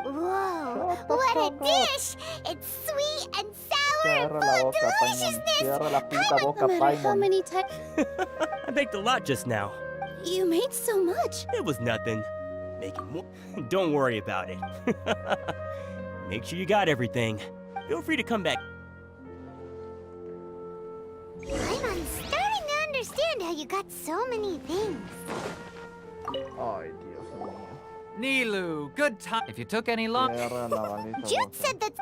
Whoa, what a dish! It's sweet and sour and Cierra full la of boca, Paimon. deliciousness! Cierra la puta boca, No matter how Paimon. many times... I baked a lot just now. You made so much. It was nothing. Making more... Don't worry about it. Make sure you got everything. Feel free to come back. I'm starting to understand how you got so many things. Ay, Dios mío. Nilu, good time. If you took any long... Cierra la maldita Jude boca. said that...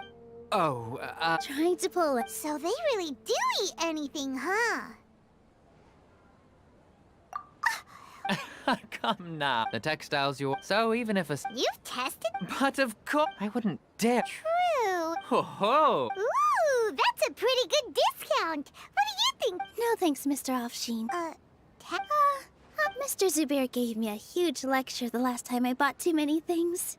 Oh, Trying to pull it. So they really do eat anything, huh? come now. The textiles you... So even if a... You've tested? But of course, I wouldn't dare. True. Ho ho! Ooh, that's a pretty good discount. What do you think? No thanks, Mr. Offsheen. Mr. Zubair gave me a huge lecture the last time I bought too many things.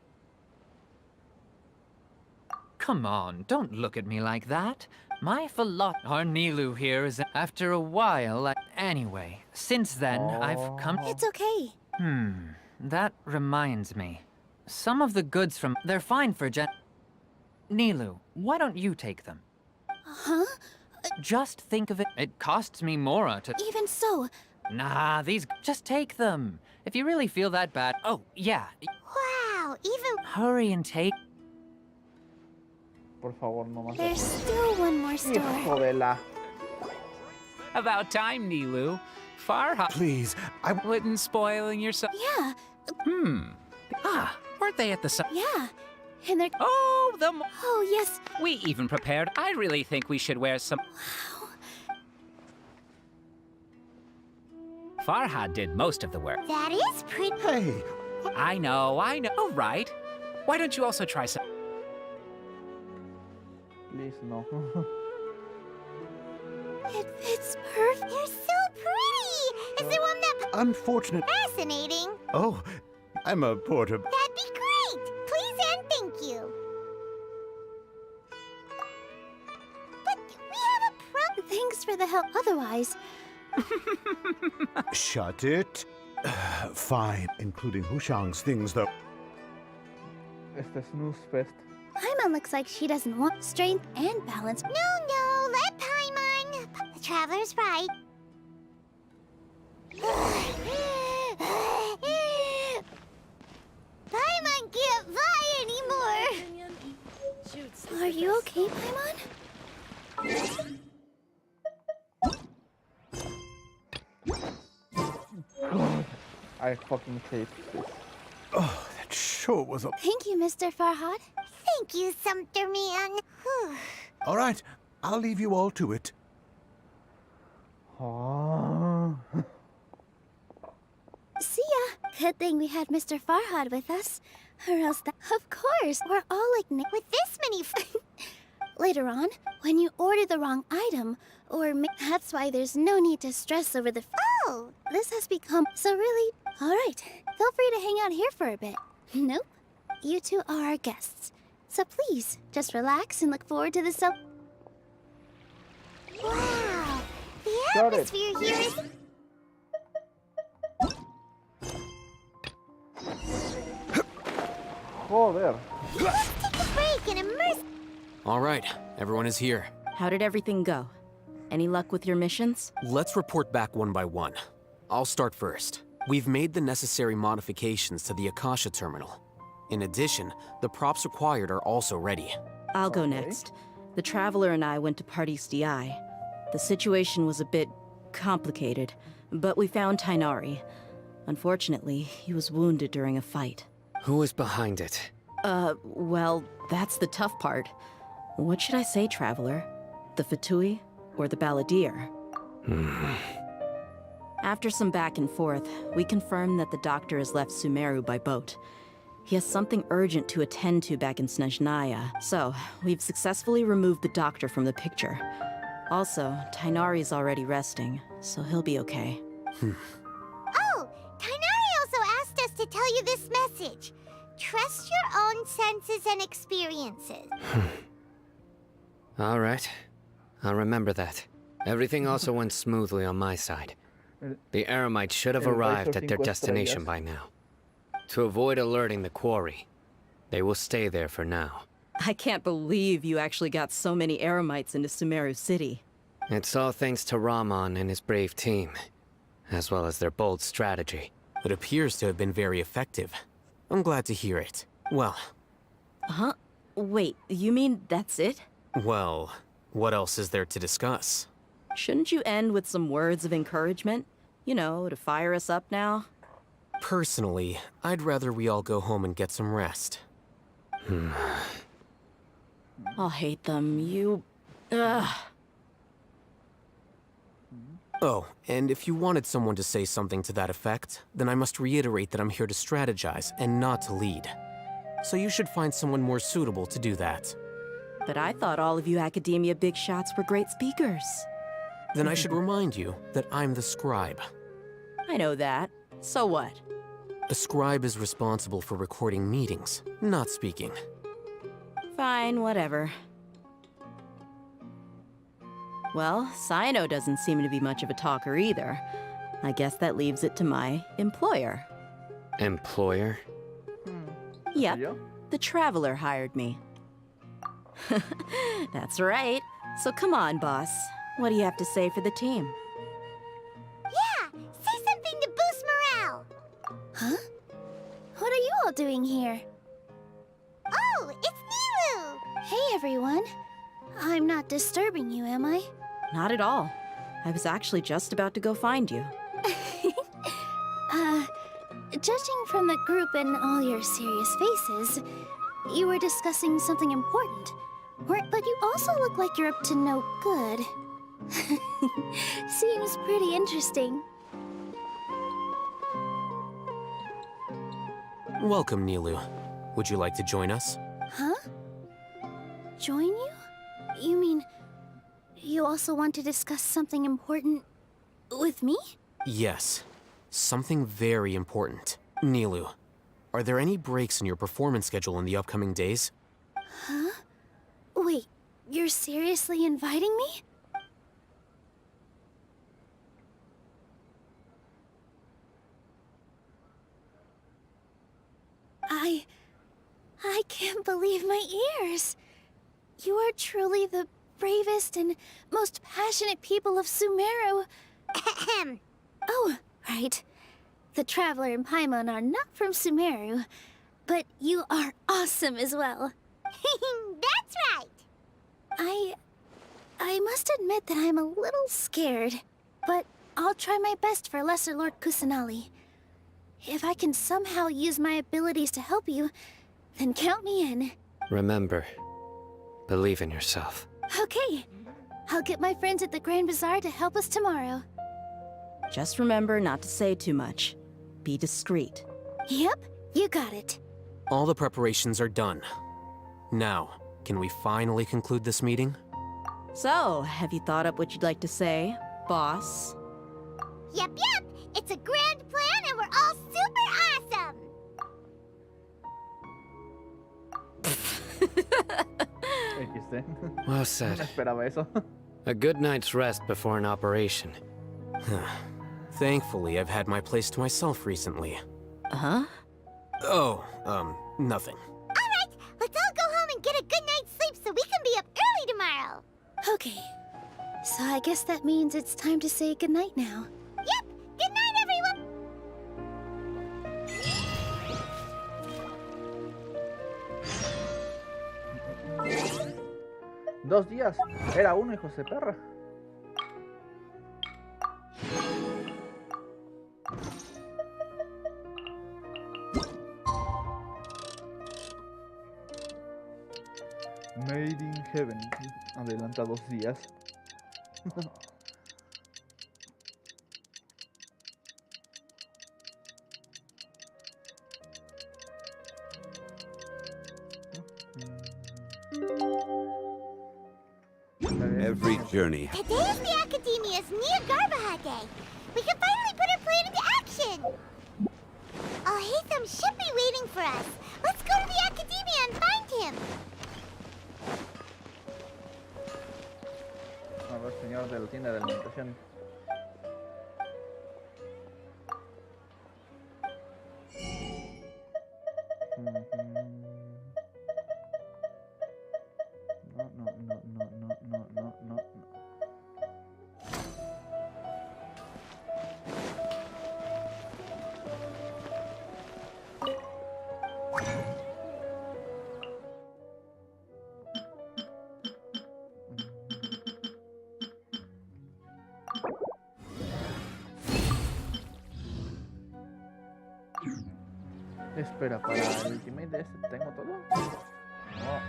Come on, don't look at me like that. My Our Nilu here is... After a while, anyway, since then, I've come... It's okay. That reminds me. Some of the goods from... They're fine for Nilu, why don't you take them? Huh? Just think of it. It costs me Mora to... Even so... Nah, just take them. If you really feel that bad... Oh, yeah. Wow, even... Hurry and take... Por favor, no más. There's still one more store. Hijo de la... About time, Nilu. Farha. Please, I wouldn't spoiling yourself. Yeah. Weren't they at the... Yeah. And they're... Oh, Oh, yes. We even prepared. I really think we should wear some... Wow. Farhad did most of the work. That is pretty... Hey! I know. Oh, right. Why don't you also try some... Please, no. It fits perfect. You're so pretty! Is there one that... Unfortunate. Fascinating. Oh, I'm a porter. That'd be great! Please and thank you. But we have a problem. Thanks for the help. Otherwise... Shut it. Fine, including Hushang's things, though. Este snooze fest. Paimon looks like she doesn't want strength and balance. No, let Paimon. The traveler's right. Paimon can't fly anymore. Are you okay, Paimon? I fucking hate this. Oh, that sure was a... Thank you, Mr. Farhad. Thank you, Sumter Man. All right, I'll leave you all to it. Oh. See ya. Good thing we had Mr. Farhad with us. Or else of course, we're all like with this many Later on, when you order the wrong item, or that's why there's no need to stress over the... Oh! This has become... So really... Alright, feel free to hang out here for a bit. Nope. You two are our guests. So please, just relax and look forward to the Wow! The Got atmosphere here is... Joder. Let's take a break and immerse... All right, everyone is here. How did everything go? Any luck with your missions? Let's report back one by one. I'll start first. We've made the necessary modifications to the Akasha terminal. In addition, the props required are also ready. I'll go next. The Traveler and I went to Party's DI. The situation was a bit complicated, but we found Tainari. Unfortunately, he was wounded during a fight. Who is behind it? Well, that's the tough part. What should I say, Traveler? The Fatui or the Balladeer? After some back and forth, we confirmed that the doctor has left Sumeru by boat. He has something urgent to attend to back in Snezhnaya, so we've successfully removed the doctor from the picture. Also, Tainari's already resting, so he'll be okay. Oh! Tainari also asked us to tell you this message. Trust your own senses and experiences. All right. I'll remember that. Everything also went smoothly on my side. The Eremites should have arrived at their destination by now. To avoid alerting the quarry, they will stay there for now. I can't believe you actually got so many Eremites into Sumeru City. It's all thanks to Rahman and his brave team, as well as their bold strategy. It appears to have been very effective. I'm glad to hear it. Well... Huh? Wait, you mean that's it? Well, what else is there to discuss? Shouldn't you end with some words of encouragement? You know, to fire us up now? Personally, I'd rather we all go home and get some rest. I'll hate them. Ugh. Oh, and if you wanted someone to say something to that effect, then I must reiterate that I'm here to strategize and not to lead. So you should find someone more suitable to do that. But I thought all of you academia big shots were great speakers. Then I should remind you that I'm the scribe. I know that. So what? A scribe is responsible for recording meetings, not speaking. Fine, whatever. Well, Sino doesn't seem to be much of a talker either. I guess that leaves it to my employer. Employer? Yep, the Traveler hired me. That's right. So come on, boss. What do you have to say for the team? Yeah, say something to boost morale. Huh? What are you all doing here? Oh, it's Nilu! Hey, everyone. I'm not disturbing you, am I? Not at all. I was actually just about to go find you. Judging from the group and all your serious faces, you were discussing something important. But you also look like you're up to no good. Seems pretty interesting. Welcome, Nilu. Would you like to join us? Huh? Join you? You mean you also want to discuss something important with me? Yes. Something very important. Nilu, are there any breaks in your performance schedule in the upcoming days? Huh? Wait, you're seriously inviting me? I can't believe my ears. You are truly the bravest and most passionate people of Sumeru. Oh, right. The Traveler and Paimon are not from Sumeru, but you are awesome as well. That's right. I must admit that I'm a little scared, but I'll try my best for Lesser Lord Kusanali. If I can somehow use my abilities to help you, then count me in. Remember, believe in yourself. Okay. I'll get my friends at the Grand Bazaar to help us tomorrow. Just remember not to say too much. Be discreet. Yep, you got it. All the preparations are done. Now, can we finally conclude this meeting? So, have you thought up what you'd like to say, boss? Yep. It's a grand plan and we're all super awesome. XD. Well No said. esperaba eso. A good night's rest before an operation. Thankfully, I've had my place to myself recently. Huh? Oh, nothing. Alright, let's all go home and get a good night's sleep so we can be up early tomorrow. Okay. So I guess that means it's time to say goodnight now. Yep, good night everyone. 2 días. Era uno, hijos de perra. Made in Heaven. Adelanta 2 días. Every journey. Today is the Academia's Nia Garbaha Day. We can finally put our plan into action. Oh, Hatham should be waiting for us. Let's go to the Academia and find him. A ver, señor de la tienda de alimentación. No. Espera, para el ultimate de este tengo todo. No.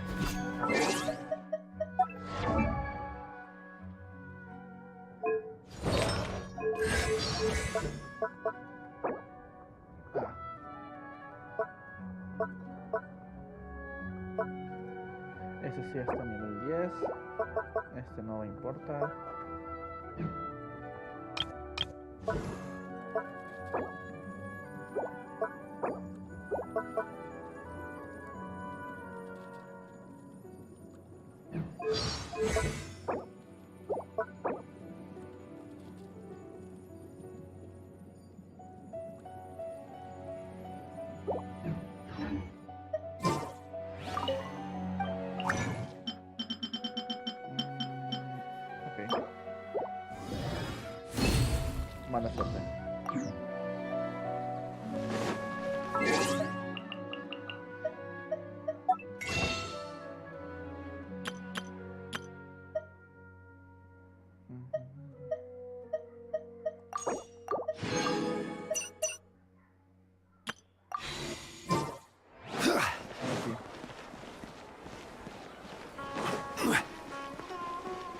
Ese sí está nivel 10. Este no importa. Mala suerte.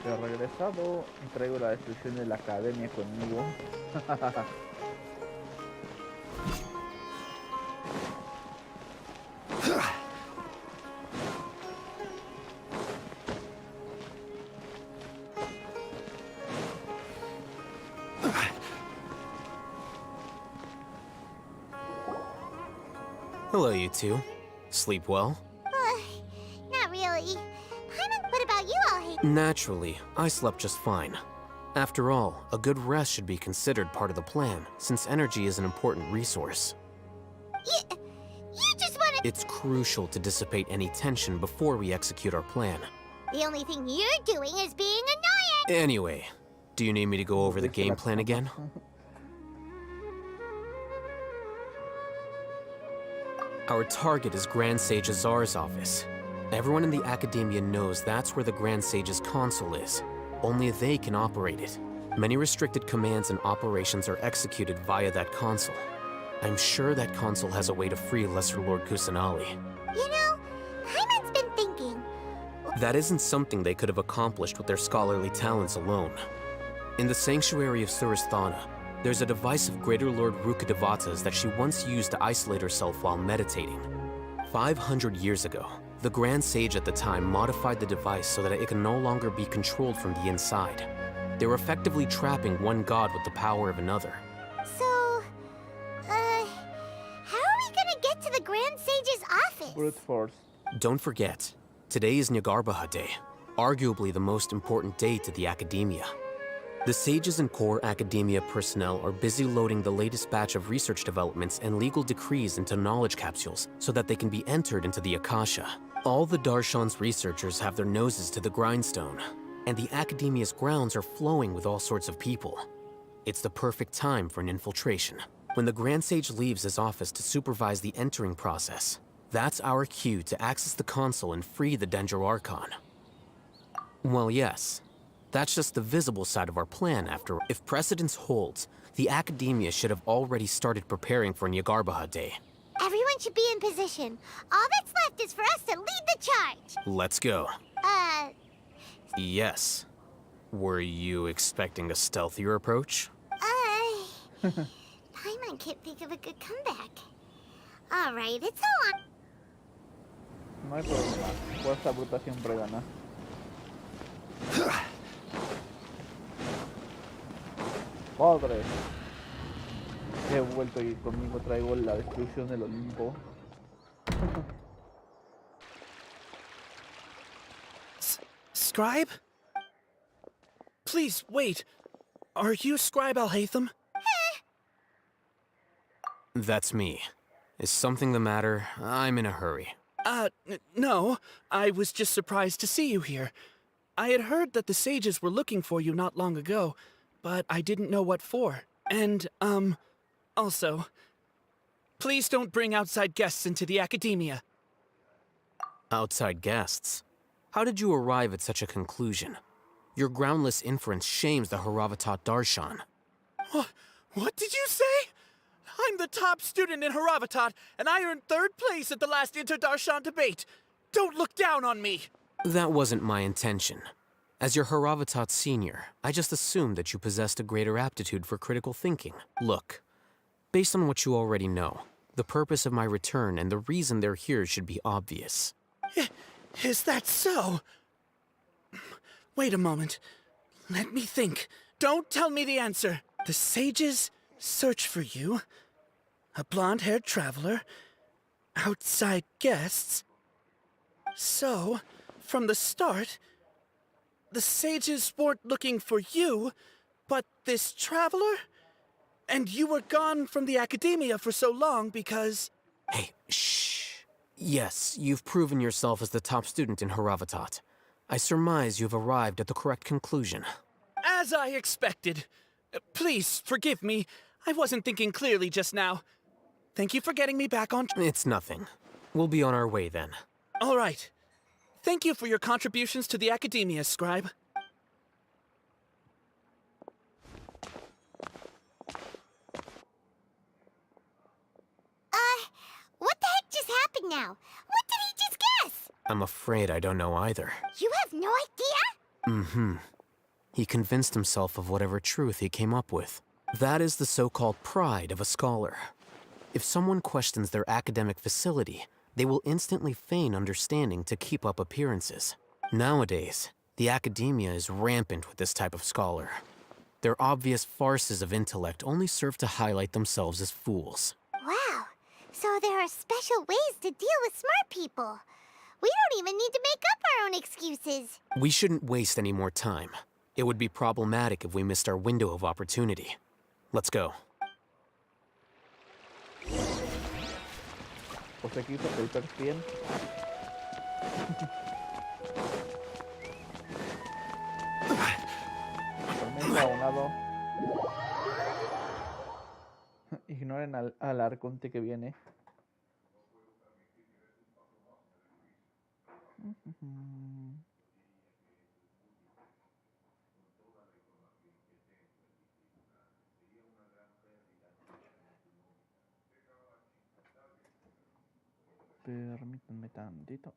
He regresado y traigo la destrucción de la academia conmigo. Hello, you two. Sleep well? Not really. What about you, Alhaitham? Naturally, I slept just fine. After all, a good rest should be considered part of the plan, since energy is an important resource. You just want to... It's crucial to dissipate any tension before we execute our plan. The only thing you're doing is being annoying! Anyway, do you need me to go over the game plan again? Our target is Grand Sage Cazar's office. Everyone in the Academia knows that's where the Grand Sage's console is. Only they can operate it. Many restricted commands and operations are executed via that console. I'm sure that console has a way to free Lesser Lord Kusanali. You know, Hyman's been thinking. That isn't something they could have accomplished with their scholarly talents alone. In the Sanctuary of Surasthana, there's a device of Greater Lord Rukkhadevata's that she once used to isolate herself while meditating. 500 years ago, the Grand Sage at the time modified the device so that it can no longer be controlled from the inside. They were effectively trapping one god with the power of another. So, how are we gonna get to the Grand Sage's office? Brute force. Don't forget, today is Nyargarbaha Day, arguably the most important day to the Academia. The sages and core Academia personnel are busy loading the latest batch of research developments and legal decrees into knowledge capsules so that they can be entered into the Akasha. All the Darshan's researchers have their noses to the grindstone, and the Academia's grounds are flowing with all sorts of people. It's the perfect time for an infiltration. When the Grand Sage leaves his office to supervise the entering process, that's our cue to access the console and free the Dendro Archon. Well, yes. That's just the visible side of our plan after. If precedence holds, the Academia should have already started preparing for Nyargarbaha Day. Everyone should be in position. All that's left is for us to lead the charge. Let's go. Yes. Were you expecting a stealthier approach? Paimon can't think of a good comeback. Alright, it's all on. No hay problema. Fuerza bruta siempre gana. Padre, he vuelto y conmigo traigo la destrucción del Olimpo. Scribe? Please, wait. Are you Scribe Alhaitham? That's me. Is something the matter? I'm in a hurry. No. I was just surprised to see you here. I had heard that the sages were looking for you not long ago, but I didn't know what for. And, also, please don't bring outside guests into the Academia. Outside guests? How did you arrive at such a conclusion? Your groundless inference shames the Haravatat Darshan. What did you say? I'm the top student in Haravatat, and I earned 3rd place at the last Inter-Darshan debate. Don't look down on me! That wasn't my intention. As your Haravatat senior, I just assumed that you possessed a greater aptitude for critical thinking. Look, based on what you already know, the purpose of my return and the reason they're here should be obvious. Is that so? Wait a moment. Let me think. Don't tell me the answer. The sages search for you. A blonde-haired traveler. Outside guests. So, from the start, the sages weren't looking for you, but this traveler? And you were gone from the academia for so long because... Hey, shh. Yes, you've proven yourself as the top student in Haravatat. I surmise you've arrived at the correct conclusion. As I expected. Please, forgive me. I wasn't thinking clearly just now. Thank you for getting me back on... It's nothing. We'll be on our way then. All right. Thank you for your contributions to the academia, Scribe. What the heck just happened now? What did he just guess? I'm afraid I don't know either. You have no idea? Mm-hmm. He convinced himself of whatever truth he came up with. That is the so-called pride of a scholar. If someone questions their academic facility, they will instantly feign understanding to keep up appearances. Nowadays, the academia is rampant with this type of scholar. Their obvious farces of intellect only serve to highlight themselves as fools. Wow. So there are special ways to deal with smart people. We don't even need to make up our own excuses. We shouldn't waste any more time. It would be problematic if we missed our window of opportunity. Let's go. Pues aquí estoy perfil. Tormenta a un lado. Ignoren al arconte que viene. Permítanme tantito.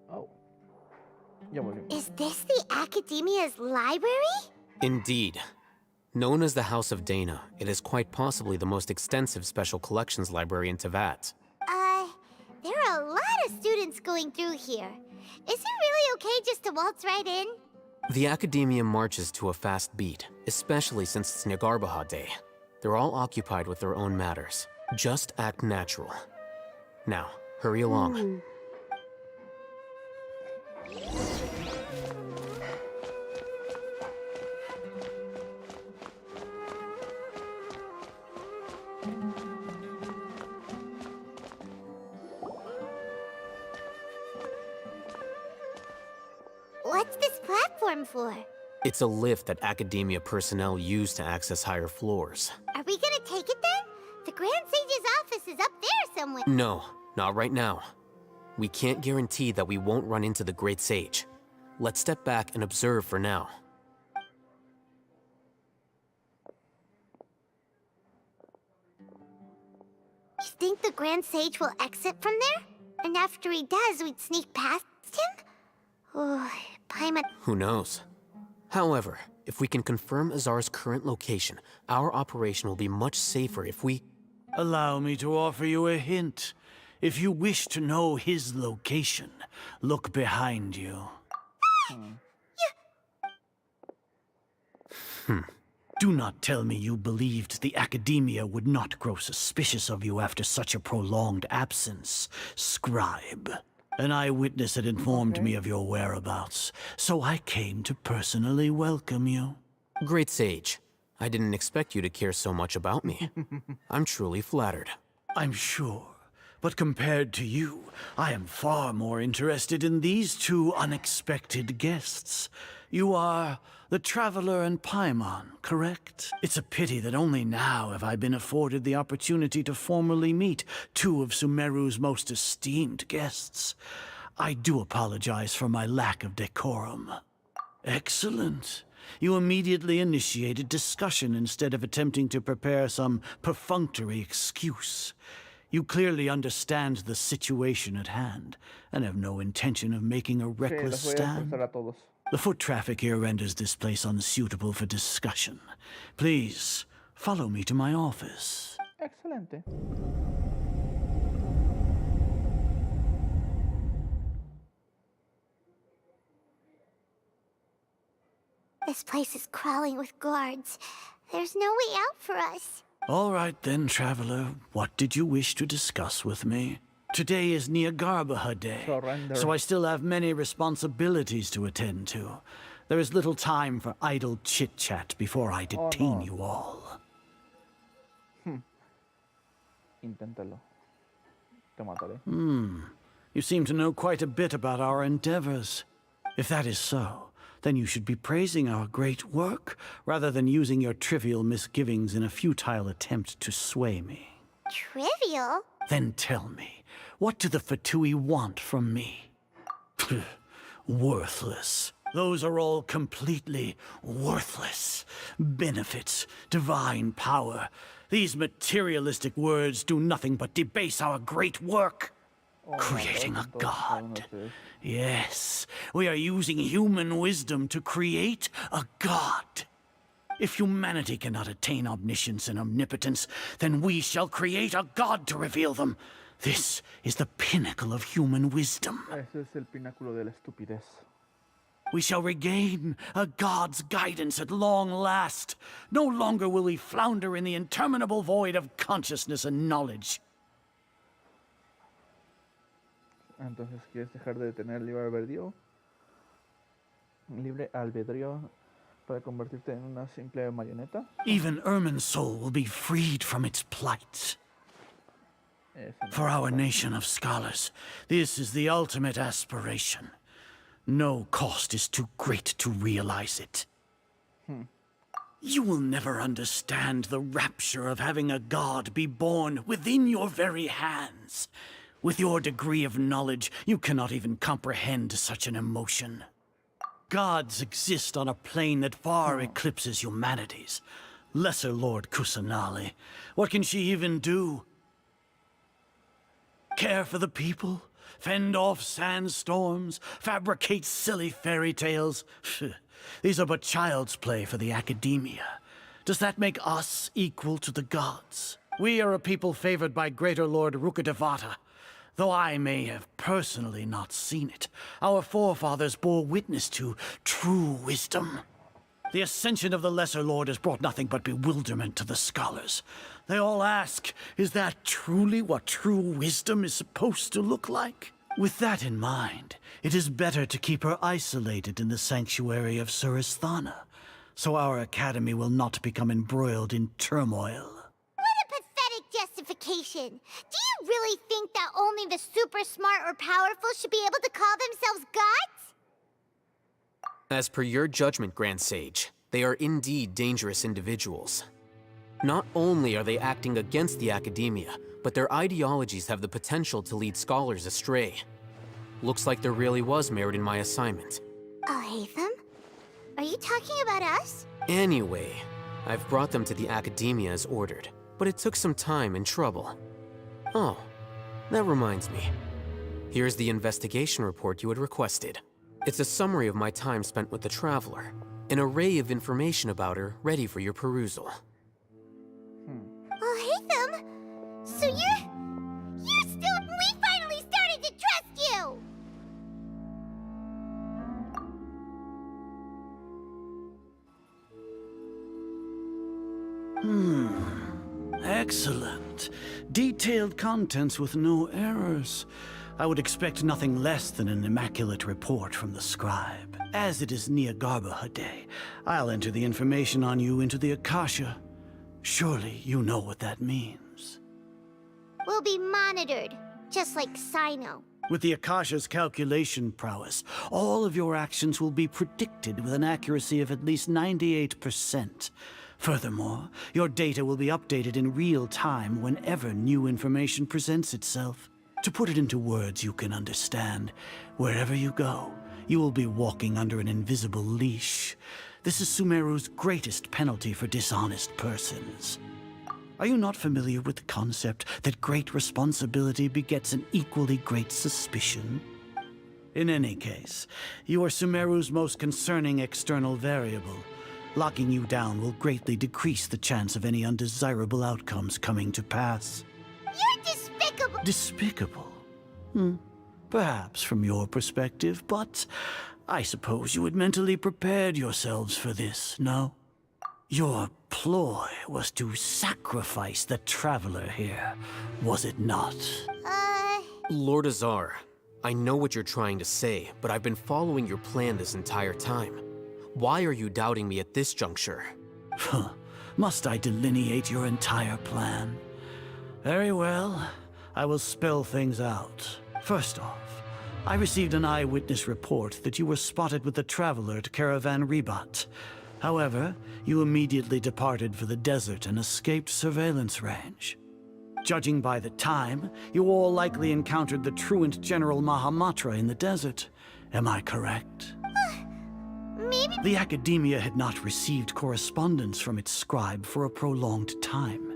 Oh. Ya volvimos. Is this the Academia's library? Indeed. Known as the House of Dana, it is quite possibly the most extensive special collections library in Tevat. There are a lot of students going through here. Is it really okay just to waltz right in? The Academia marches to a fast beat, especially since it's Nagarbaha Day. They're all occupied with their own matters. Just act natural. Now, hurry along. What's this platform for? It's a lift that Academia personnel use to access higher floors. Are we gonna take it then? The Grand Sage's office is up there somewhere. No, not right now. We can't guarantee that we won't run into the Great Sage. Let's step back and observe for now. You think the Grand Sage will exit from there? And after he does, we'd sneak past him? Oh, Paimon... Who knows? However, if we can confirm Azar's current location, our operation will be much safer if we... Allow me to offer you a hint. If you wish to know his location, look behind you. Do not tell me you believed the Academia would not grow suspicious of you after such a prolonged absence, Scribe. An eyewitness had informed me of your whereabouts, so I came to personally welcome you. Great Sage, I didn't expect you to care so much about me. I'm truly flattered. I'm sure, but compared to you, I am far more interested in these two unexpected guests. You are the Traveler and Paimon, correct? It's a pity that only now have I been afforded the opportunity to formally meet two of Sumeru's most esteemed guests. I do apologize for my lack of decorum. Excellent. You immediately initiated discussion instead of attempting to prepare some perfunctory excuse. You clearly understand the situation at hand, and have no intention of making a reckless stand. The foot traffic here renders this place unsuitable for discussion. Please, follow me to my office. Excelente. This place is crawling with guards. There's no way out for us. All right then, traveler. What did you wish to discuss with me? Today is Niagarbaha Day, so I still have many responsibilities to attend to. There is little time for idle chit-chat before I detain you all. Inténtalo. Te mataré. You seem to know quite a bit about our endeavors. If that is so, then you should be praising our great work, rather than using your trivial misgivings in a futile attempt to sway me. Trivial? Then tell me, what do the Fatui want from me? Worthless. Those are all completely worthless. Benefits, divine power. These materialistic words do nothing but debase our great work. Creating a god. Yes, we are using human wisdom to create a god. If humanity cannot attain omniscience and omnipotence, then we shall create a god to reveal them. This is the pinnacle of human wisdom. Ese es el pináculo de la estupidez. We shall regain a god's guidance at long last. No longer will we flounder in the interminable void of consciousness and knowledge. Entonces, ¿quieres dejar de tener libre albedrío? Libre albedrío para convertirte en una simple marioneta? Even Ermin's soul will be freed from its plight. For our nation of scholars, this is the ultimate aspiration. No cost is too great to realize it. You will never understand the rapture of having a god be born within your very hands. With your degree of knowledge, you cannot even comprehend such an emotion. Gods exist on a plane that far eclipses humanity's. Lesser Lord Kusanali, what can she even do? Care for the people? Fend off sandstorms? Fabricate silly fairy tales? These are but child's play for the academia. Does that make us equal to the gods? We are a people favored by Greater Lord Rukadevata. Though I may have personally not seen it, our forefathers bore witness to true wisdom. The ascension of the Lesser Lord has brought nothing but bewilderment to the scholars. They all ask, is that truly what true wisdom is supposed to look like? With that in mind, it is better to keep her isolated in the sanctuary of Suristhana, so our academy will not become embroiled in turmoil. Justification. Do you really think that only the super smart or powerful should be able to call themselves gods? As per your judgment, Grand Sage, they are indeed dangerous individuals. Not only are they acting against the academia, but their ideologies have the potential to lead scholars astray. Looks like there really was merit in my assignment. Oh, Hatham? Are you talking about us? Anyway, I've brought them to the academia as ordered. But it took some time and trouble. Oh, that reminds me. Here's the investigation report you had requested. It's a summary of my time spent with the Traveler. An array of information about her ready for your perusal. Oh, Hatham! So you're still... We finally started to trust you! Excellent. Detailed contents with no errors. I would expect nothing less than an immaculate report from the scribe. As it is Niagarbaha Day, I'll enter the information on you into the Akasha. Surely you know what that means. We'll be monitored, just like Sino. With the Akasha's calculation prowess, all of your actions will be predicted with an accuracy of at least 98%. Furthermore, your data will be updated in real time whenever new information presents itself. To put it into words you can understand, wherever you go, you will be walking under an invisible leash. This is Sumeru's greatest penalty for dishonest persons. Are you not familiar with the concept that great responsibility begets an equally great suspicion? In any case, you are Sumeru's most concerning external variable. Locking you down will greatly decrease the chance of any undesirable outcomes coming to pass. You're despicable! Despicable? Perhaps from your perspective, but I suppose you had mentally prepared yourselves for this, no? Your ploy was to sacrifice the traveler here, was it not? Lord Cazar, I know what you're trying to say, but I've been following your plan this entire time. Why are you doubting me at this juncture? Must I delineate your entire plan? Very well. I will spell things out. First off, I received an eyewitness report that you were spotted with the traveler at Caravan Ribat. However, you immediately departed for the desert and escaped surveillance range. Judging by the time, you all likely encountered the truant General Mahamatra in the desert. Am I correct? Maybe. The Academia had not received correspondence from its scribe for a prolonged time.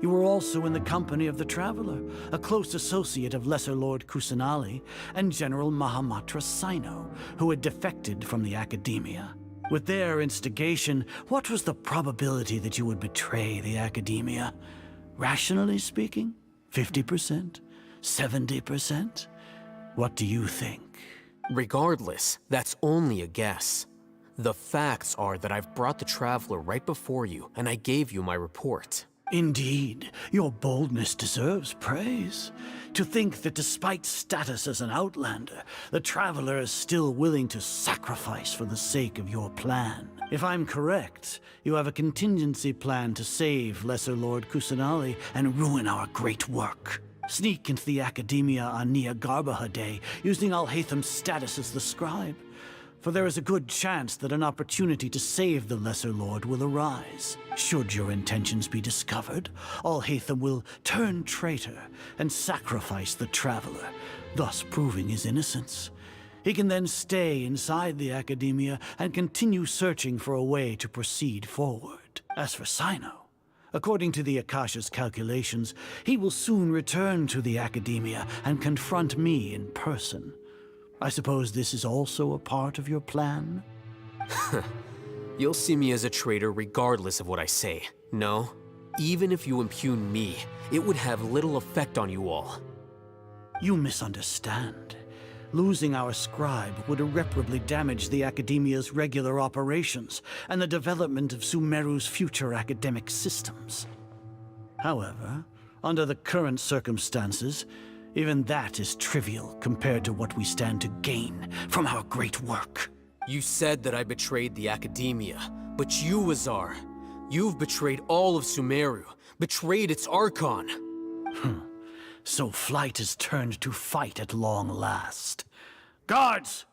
You were also in the company of the Traveler, a close associate of Lesser Lord Kusanali and General Mahamatra Sino, who had defected from the Academia. With their instigation, what was the probability that you would betray the Academia? Rationally speaking, 50%? 70%? What do you think? Regardless, that's only a guess. The facts are that I've brought the Traveler right before you, and I gave you my report. Indeed, your boldness deserves praise. To think that despite status as an outlander, the Traveler is still willing to sacrifice for the sake of your plan. If I'm correct, you have a contingency plan to save Lesser Lord Kusanali and ruin our great work. Sneak into the Academia on Nia Garbaha Day, using Alhaitham's status as the scribe. For there is a good chance that an opportunity to save the Lesser Lord will arise. Should your intentions be discovered, Alhaitham will turn traitor and sacrifice the Traveler, thus proving his innocence. He can then stay inside the Academia and continue searching for a way to proceed forward. As for Sino, according to the Akasha's calculations, he will soon return to the Academia and confront me in person. I suppose this is also a part of your plan? You'll see me as a traitor regardless of what I say. No, even if you impugn me, it would have little effect on you all. You misunderstand. Losing our scribe would irreparably damage the Academia's regular operations and the development of Sumeru's future academic systems. However, under the current circumstances, even that is trivial compared to what we stand to gain from our great work. You said that I betrayed the Academia, but you, Cazar, you've betrayed all of Sumeru, betrayed its Archon. So flight has turned to fight at long last. Guards!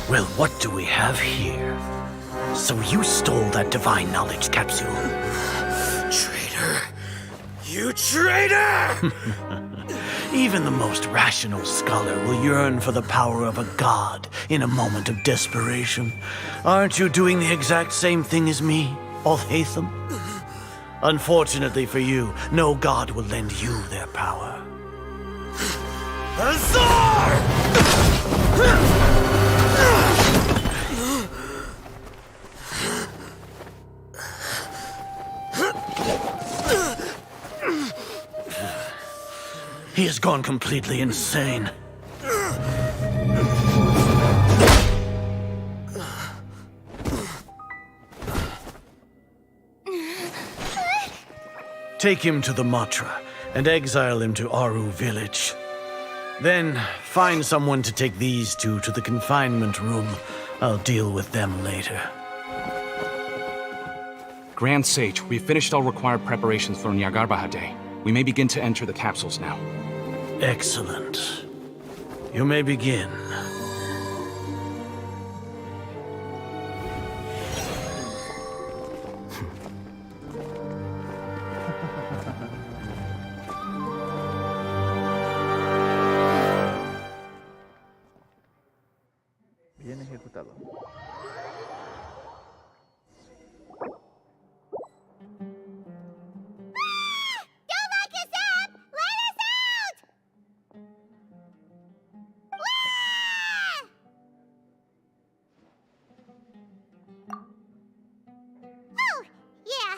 Well, what do we have here? So you stole that divine knowledge capsule. Traitor! You traitor! Even the most rational scholar will yearn for the power of a god in a moment of desperation. Aren't you doing the exact same thing as me, Alhaitham? Unfortunately for you, no god will lend you their power. Cazar! He has gone completely insane. Take him to the Matra and exile him to Aru village. Then find someone to take these two to the confinement room. I'll deal with them later. Grand Sage, we've finished all required preparations for Nyargarbaha Day. We may begin to enter the capsules now. Excellent. You may begin. Bien ejecutado. Don't lock us up! Let us out! Oh, yeah.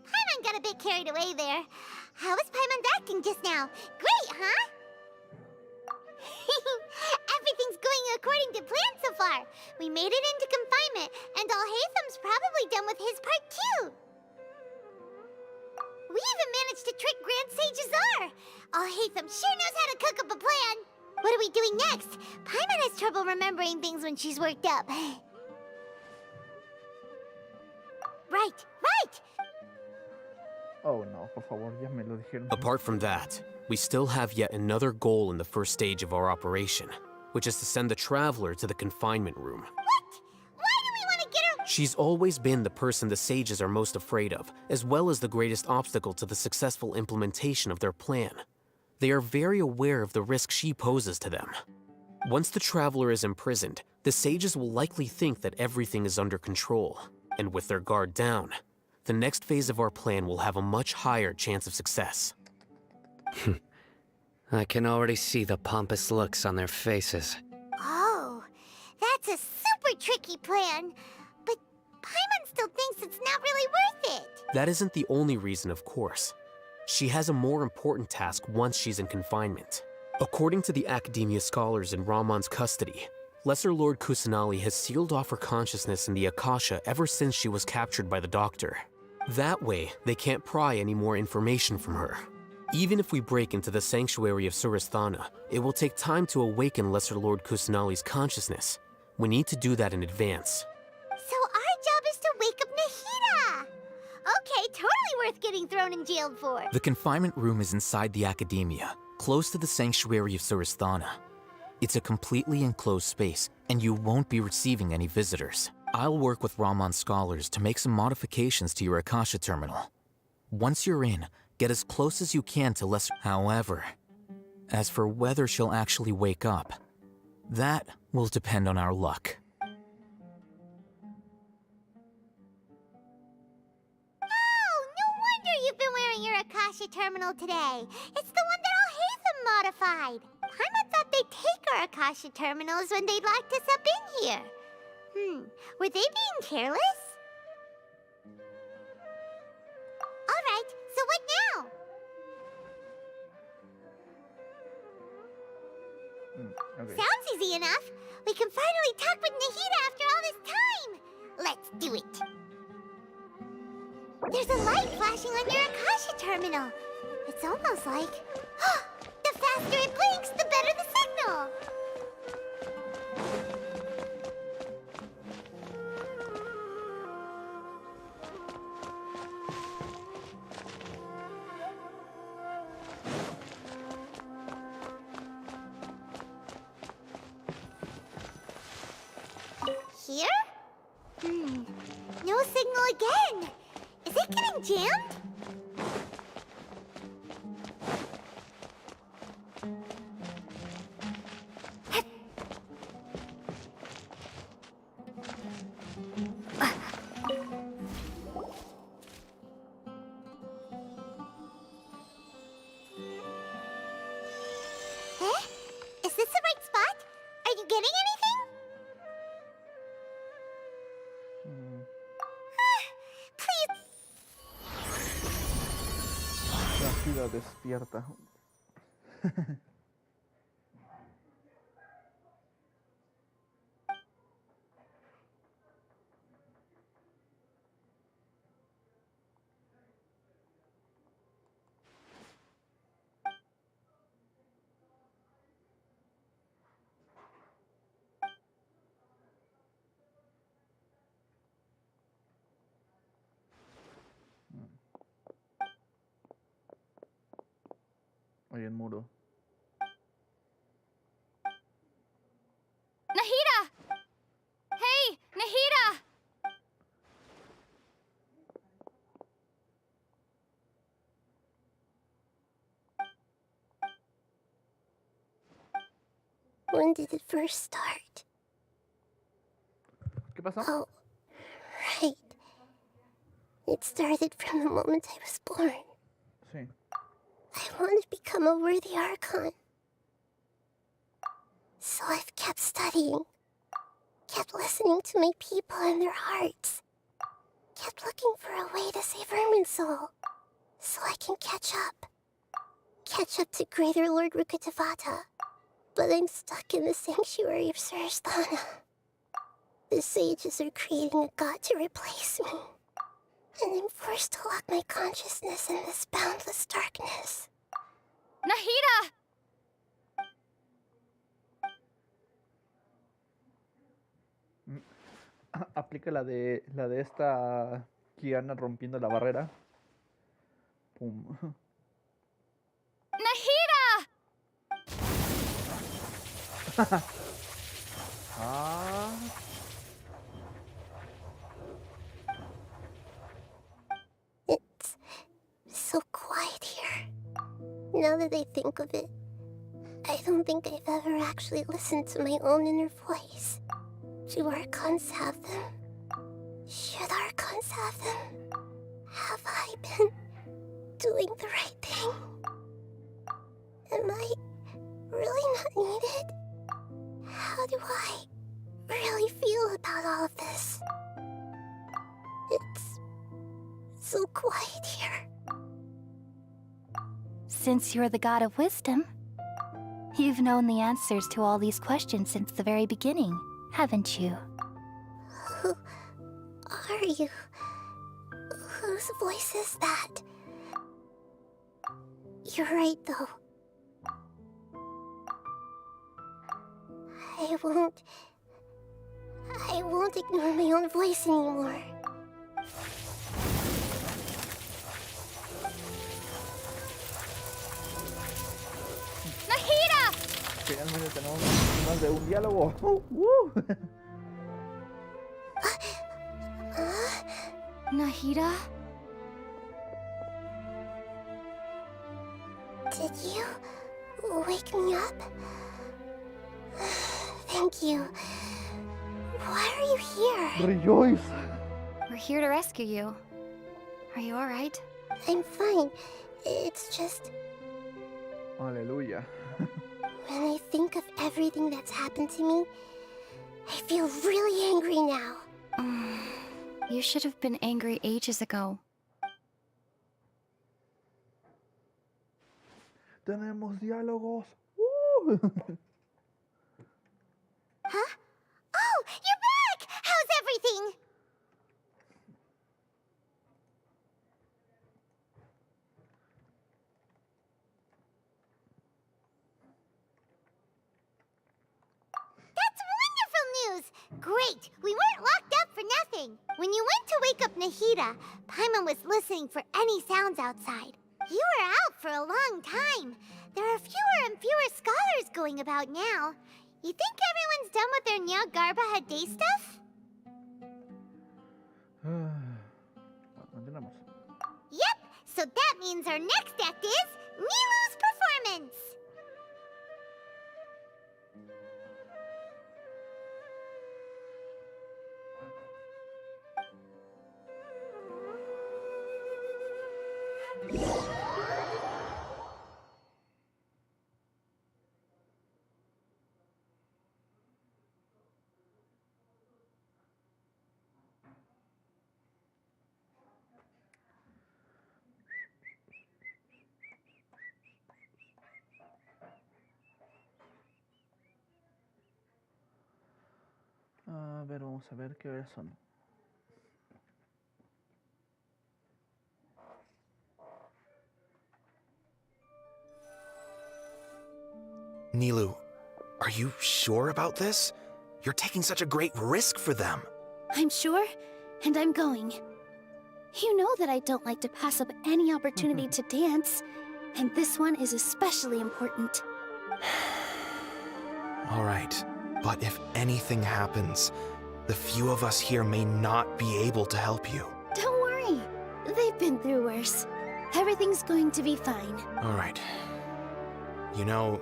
Paimon got a bit carried away there. How was Paimon acting just now? Great, huh? Everything's going according to plan so far. We made it into confinement, and Alhaitham's probably done with his part too. We even managed to trick Grand Sage Cazar. Alhaitham sure knows how to cook up a plan. What are we doing next? Paimon has trouble remembering things when she's worked up. Right. Oh no, por favor, ya me lo dijeron. Apart from that, we still have yet another goal in the first stage of our operation, which is to send the Traveler to the confinement room. What? Why do we want to get her? She's always been the person the sages are most afraid of, as well as the greatest obstacle to the successful implementation of their plan. They are very aware of the risk she poses to them. Once the Traveler is imprisoned, the sages will likely think that everything is under control, and with their guard down, the next phase of our plan will have a much higher chance of success. I can already see the pompous looks on their faces. Oh, that's a super tricky plan. But Paimon still thinks it's not really worth it. That isn't the only reason, of course. She has a more important task once she's in confinement. According to the Academia scholars in Ramon's custody, Lesser Lord Kusanali has sealed off her consciousness in the Akasha ever since she was captured by the Doctor. That way, they can't pry any more information from her. Even if we break into the sanctuary of Surasthana, it will take time to awaken Lesser Lord Kusanali's consciousness. We need to do that in advance. So our job is to wake up Nahida! Okay, totally worth getting thrown in jail for. The confinement room is inside the Academia, close to the sanctuary of Surasthana. It's a completely enclosed space, and you won't be receiving any visitors. I'll work with Ramon's scholars to make some modifications to your Akasha terminal. Once you're in, get as close as you can to Lesser. However, as for whether she'll actually wake up, that will depend on our luck. Oh, no wonder you've been wearing your Akasha terminal today. It's the one that Alhaitham modified. Paimon thought they'd take our Akasha terminals when they locked us up in here. Were they being careless? Alright, so what now? Okay. Sounds easy enough. We can finally talk with Nahida after all this time. Let's do it. There's a light flashing on your Akasha terminal. It's almost like... the faster it blinks, the better the signal. Here? No signal again. Is it getting jammed? Is this the right spot? Are you getting anything? Please. La ciudad despierta. Hay un muro. Nahida! Hey, Nahida! When did it first start? ¿Qué pasó? Oh, right. It started from the moment I was born. Sí. I want to become a worthy Archon. So I've kept studying, kept listening to my people and their hearts, kept looking for a way to save Irminsul, so I can catch up to Greater Lord Rukkhadevata. But I'm stuck in the sanctuary of Surasthana. The sages are creating a god to replace me, and I'm forced to lock my consciousness in this boundless darkness. Nahida! Aplica la de esta Kiana rompiendo la barrera. Pum. Nahida! Ah. It's so quiet here. Now that I think of it, I don't think I've ever actually listened to my own inner voice. Do Archons have them? Should Archons have them? Have I been doing the right thing? Am I really not needed? How do I really feel about all of this? It's so quiet here. Since you're the god of wisdom, you've known the answers to all these questions since the very beginning, haven't you? Who are you? Whose voice is that? You're right, though. I won't ignore my own voice anymore. ¡Nahida! Finalmente tenemos más de un diálogo. Nahida? Did you wake me up? Thank you. Why are you here? Rejoice. We're here to rescue you. Are you alright? I'm fine. It's just Aleluya. when I think of everything that's happened to me, I feel really angry now. You should have been angry ages ago. Tenemos diálogos. Huh? Oh, you're back! How's everything? That's wonderful news! Great! We weren't locked up for nothing. When you went to wake up Nahida, Paimon was listening for any sounds outside. You were out for a long time. There are fewer and fewer scholars going about now. You think everyone's done with their Nyagarbha Day stuff? Continuamos. Yep, so that means our next act is Nilu's performance. A ver, vamos a ver qué horas son. Nilu, are you sure about this? You're taking such a great risk for them. I'm sure, and I'm going. You know that I don't like to pass up any opportunity to dance, And this one is especially important. All right, but if anything happens, the few of us here may not be able to help you. Don't worry. They've been through worse. Everything's going to be fine. All right. You know,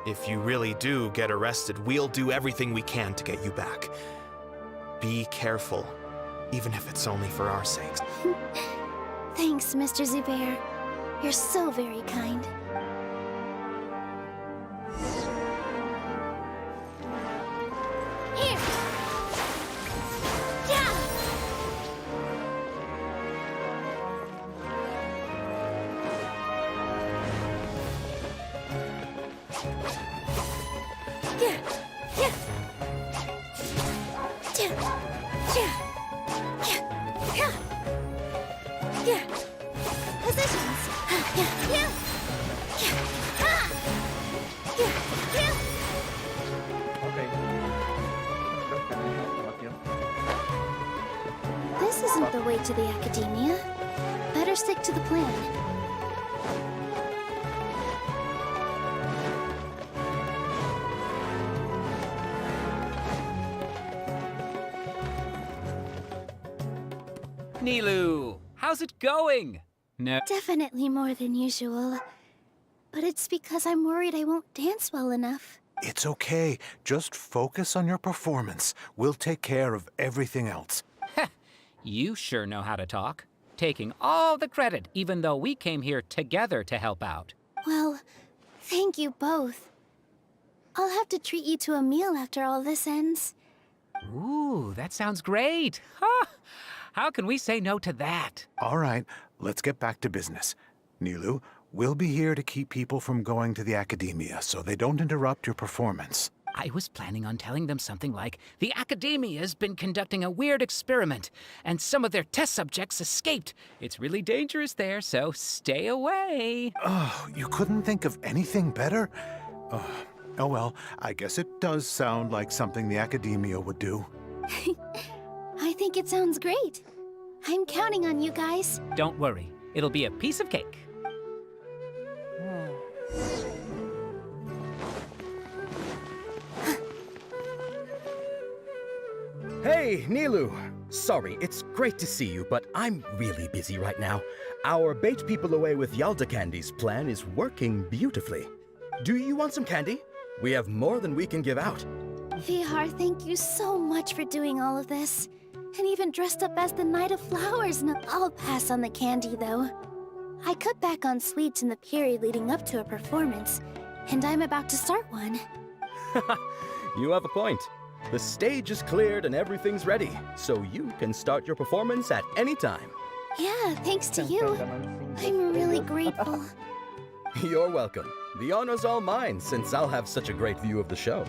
if you really do get arrested, we'll do everything we can to get you back. Be careful, even if it's only for our sakes. Thanks, Mr. Zubair. You're so very kind. Here! Yeah! Yeah! Yeah! Yeah! Yeah! Yeah! Yeah! Positions! Yeah! Yeah! Yeah! Ah! Yeah! Yeah! This isn't the way to the Academia. Better stick to the plan. Nilu, how's it going? No. Definitely more than usual. But it's because I'm worried I won't dance well enough. It's okay. Just focus on your performance. We'll take care of everything else. You sure know how to talk. Taking all the credit, even though we came here together to help out. Well, thank you both. I'll have to treat you to a meal after all this ends. Ooh, that sounds great. Huh? How can we say no to that? All right, let's get back to business. Nilu, we'll be here to keep people from going to the Academia so they don't interrupt your performance. I was planning on telling them something like, the Academia's been conducting a weird experiment, and some of their test subjects escaped. It's really dangerous there, so stay away. Oh, you couldn't think of anything better? Oh well, I guess it does sound like something the Academia would do. I think it sounds great. I'm counting on you guys. Don't worry, it'll be a piece of cake. Hey, Nilu! Sorry, it's great to see you, but I'm really busy right now. Our Bait People Away with Yalda Candies plan is working beautifully. Do you want some candy? We have more than we can give out. Vihar, thank you so much for doing all of this. And even dressed up as the Knight of Flowers. I'll pass on the candy, though. I cut back on sweets in the period leading up to a performance, and I'm about to start one. You have a point. The stage is cleared and everything's ready, so you can start your performance at any time. Yeah, thanks to you. I'm really grateful. You're welcome. The honor's all mine, since I'll have such a great view of the show.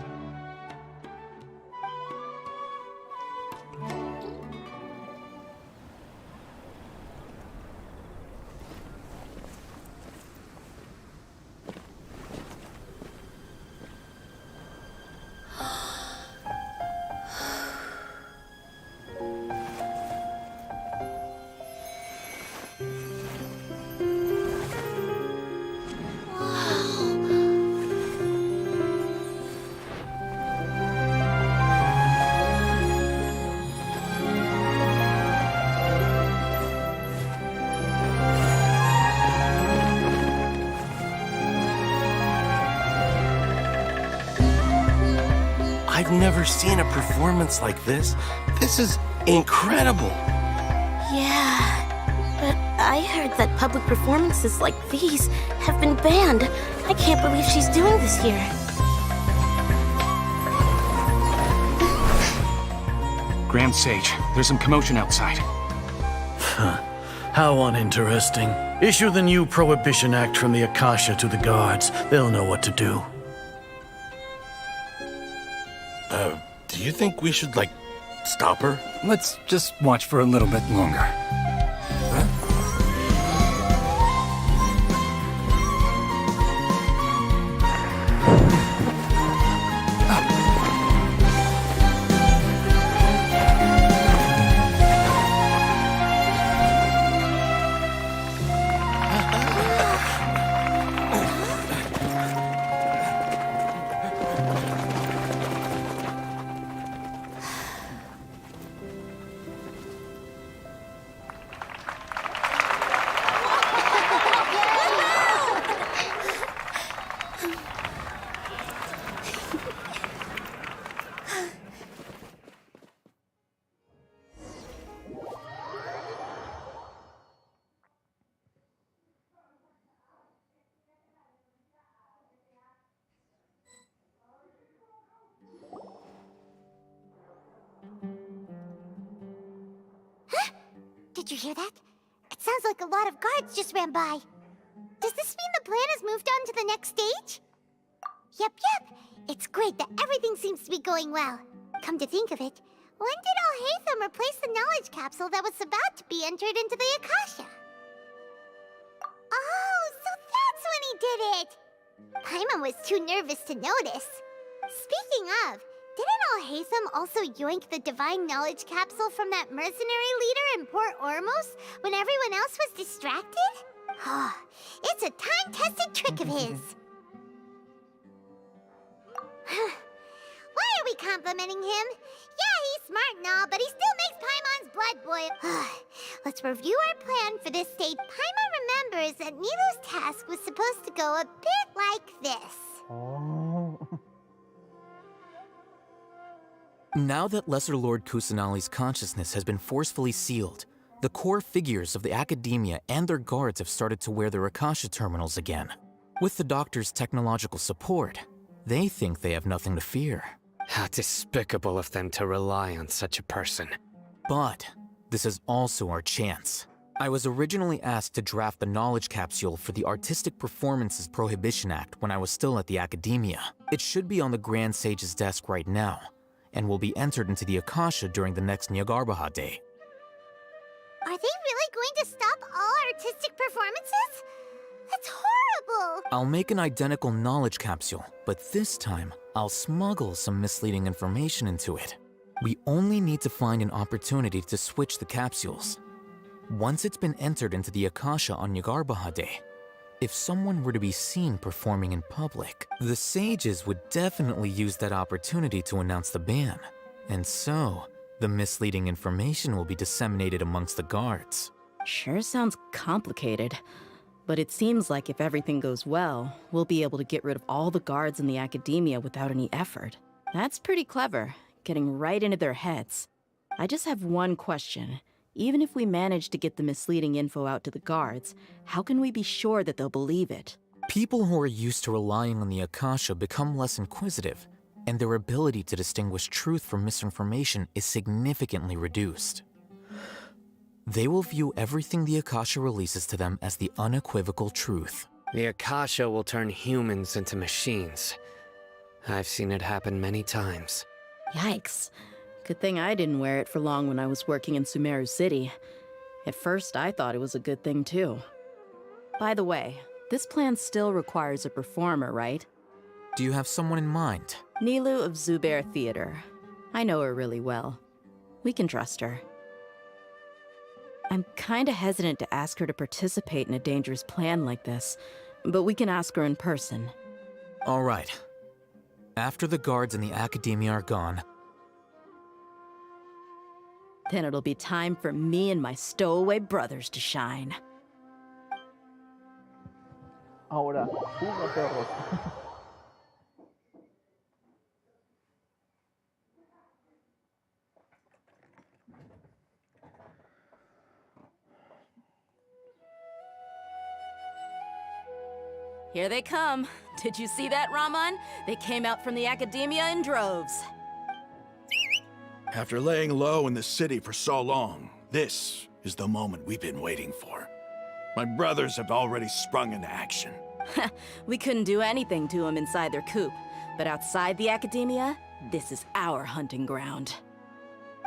I've never seen a performance like this. This is incredible. Yeah, but I heard that public performances like these have been banned. I can't believe she's doing this here. Grand Sage, there's some commotion outside. How uninteresting. Issue the new Prohibition Act from the Akasha to the guards. They'll know what to do. Do you think we should, stop her? Let's just watch for a little bit longer. Did you hear that? It sounds like a lot of guards just ran by. Does this mean the plan has moved on to the next stage? Yep. It's great that everything seems to be going well. Come to think of it, when did Alhaitham replace the knowledge capsule that was about to be entered into the Akasha? Oh, so that's when he did it! Paimon was too nervous to notice. Speaking of, didn't Alhaitham also yoink the divine knowledge capsule from that mercenary leader in Port Ormos when everyone else was distracted? Oh, it's a time-tested trick of his. Why are we complimenting him? Yeah, he's smart and all, but he still makes Paimon's blood boil. Let's review our plan for this stage. Paimon remembers that Nilou's task was supposed to go a bit like this. Oh. Now that Lesser Lord Kusanali's consciousness has been forcefully sealed, the core figures of the Academia and their guards have started to wear their Akasha terminals again. With the Doctor's technological support, they think they have nothing to fear. How despicable of them to rely on such a person. But this is also our chance. I was originally asked to draft the knowledge capsule for the Artistic Performances Prohibition Act when I was still at the Academia. It should be on the Grand Sage's desk right now, and will be entered into the Akasha during the next Nyargarbaha Day. Are they really going to stop all artistic performances? That's horrible! I'll make an identical knowledge capsule, but this time, I'll smuggle some misleading information into it. We only need to find an opportunity to switch the capsules. Once it's been entered into the Akasha on Nyargarbaha Day, if someone were to be seen performing in public, the sages would definitely use that opportunity to announce the ban. And so, the misleading information will be disseminated amongst the guards. Sure sounds complicated. But it seems like if everything goes well, we'll be able to get rid of all the guards in the Academia without any effort. That's pretty clever, getting right into their heads. I just have one question. Even if we manage to get the misleading info out to the guards, how can we be sure that they'll believe it? People who are used to relying on the Akasha become less inquisitive, and their ability to distinguish truth from misinformation is significantly reduced. They will view everything the Akasha releases to them as the unequivocal truth. The Akasha will turn humans into machines. I've seen it happen many times. Yikes. Good thing I didn't wear it for long when I was working in Sumeru City. At first, I thought it was a good thing too. By the way, this plan still requires a performer, right? Do you have someone in mind? Nilou of Zubair Theater. I know her really well. We can trust her. I'm kinda hesitant to ask her to participate in a dangerous plan like this, but we can ask her in person. All right. After the guards in the Academia are gone, then it'll be time for me and my stowaway brothers to shine. Ahora, fuga, perros. Here they come. Did you see that, Raman? They came out from the Academia in droves. After laying low in the city for so long, this is the moment we've been waiting for. My brothers have already sprung into action. We couldn't do anything to them inside their coop, but outside the Academia, this is our hunting ground.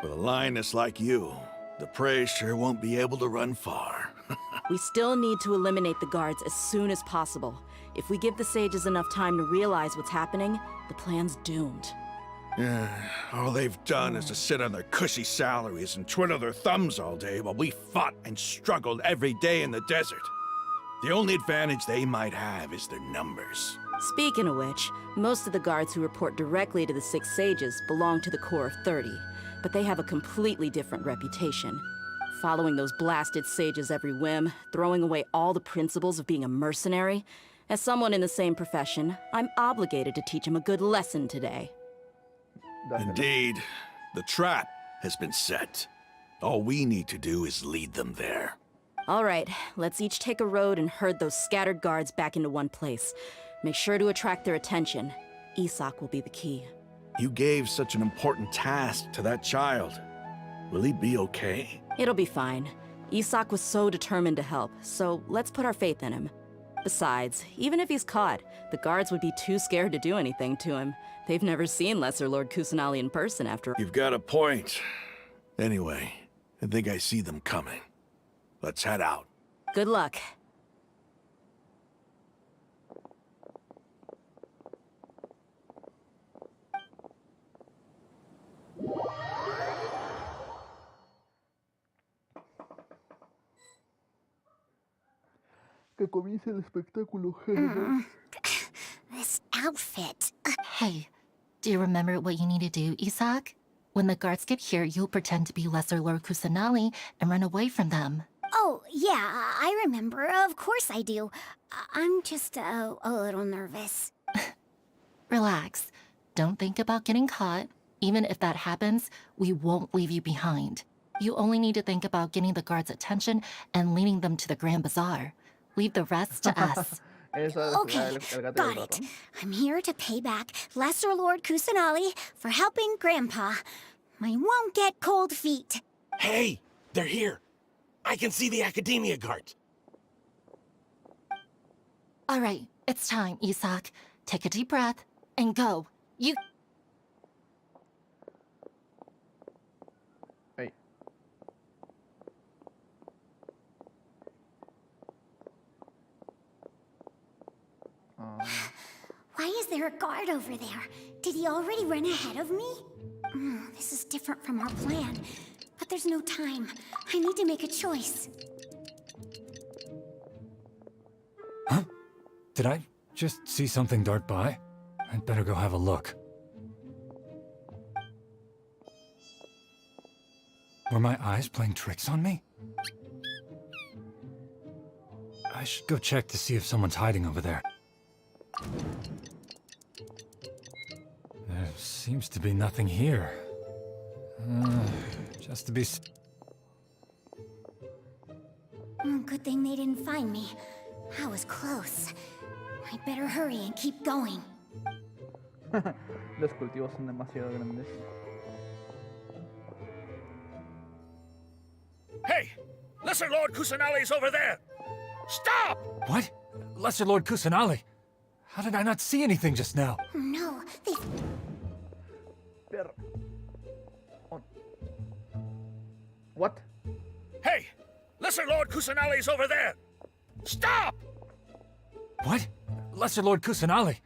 With a lioness like you, the prey sure won't be able to run far. We still need to eliminate the guards as soon as possible. If we give the sages enough time to realize what's happening, the plan's doomed. All they've done is to sit on their cushy salaries and twiddle their thumbs all day while we fought and struggled every day in the desert. The only advantage they might have is their numbers. Speaking of which, most of the guards who report directly to the Six Sages belong to the Core of 30, but they have a completely different reputation. Following those blasted sages every whim, throwing away all the principles of being a mercenary. As someone in the same profession, I'm obligated to teach them a good lesson today. Indeed, the trap has been set. All we need to do is lead them there. All right, let's each take a road and herd those scattered guards back into one place. Make sure to attract their attention. Isak will be the key. You gave such an important task to that child. Will he be okay? It'll be fine. Isak was so determined to help, so let's put our faith in him. Besides, even if he's caught, the guards would be too scared to do anything to him. They've never seen Lesser Lord Kusanali in person after— You've got a point. Anyway, I think I see them coming. Let's head out. Good luck. Que comience el espectáculo. This outfit. Hey, do you remember what you need to do, Isak? When the guards get here, you'll pretend to be Lesser Lord Kusanali and run away from them. Oh, yeah, I remember. Of course I do. I'm just a little nervous. Relax. Don't think about getting caught. Even if that happens, we won't leave you behind. You only need to think about getting the guards' attention and leading them to the Grand Bazaar. Leave the rest to us. Okay, got it. I'm here to pay back Lesser Lord Kusanali for helping Grandpa. I won't get cold feet. Hey, they're here. I can see the Academia guards. All right, it's time, Isak. Take a deep breath and go. You... Hey. Why is there a guard over there? Did he already run ahead of me? This is different from our plan. But there's no time. I need to make a choice. Huh? Did I just see something dart by? I'd better go have a look. Were my eyes playing tricks on me? I should go check to see if someone's hiding over there. There seems to be nothing here. Just to be... Good thing they didn't find me. I was close. I better hurry and keep going. Los cultivos son demasiado grandes. Hey! Lesser Lord Kusanali's over there! Stop! What? Lesser Lord Kusanali? How did I not see anything just now? Oh no, they... What? Hey! Lesser Lord Kusanali's over there! Stop! What? Lesser Lord Kusanali?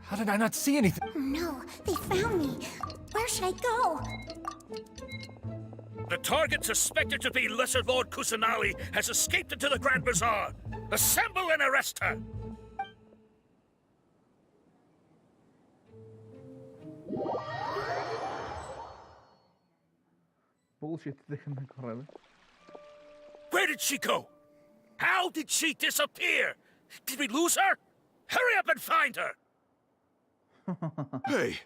How did I not see anything? Oh no, they found me. Where should I go? The target suspected to be Lesser Lord Kusanali has escaped into the Grand Bazaar. Assemble and arrest her! Bullshit, déjenme correr. Where did she go? How did she disappear? Did we lose her? Hurry up and find her! Hey,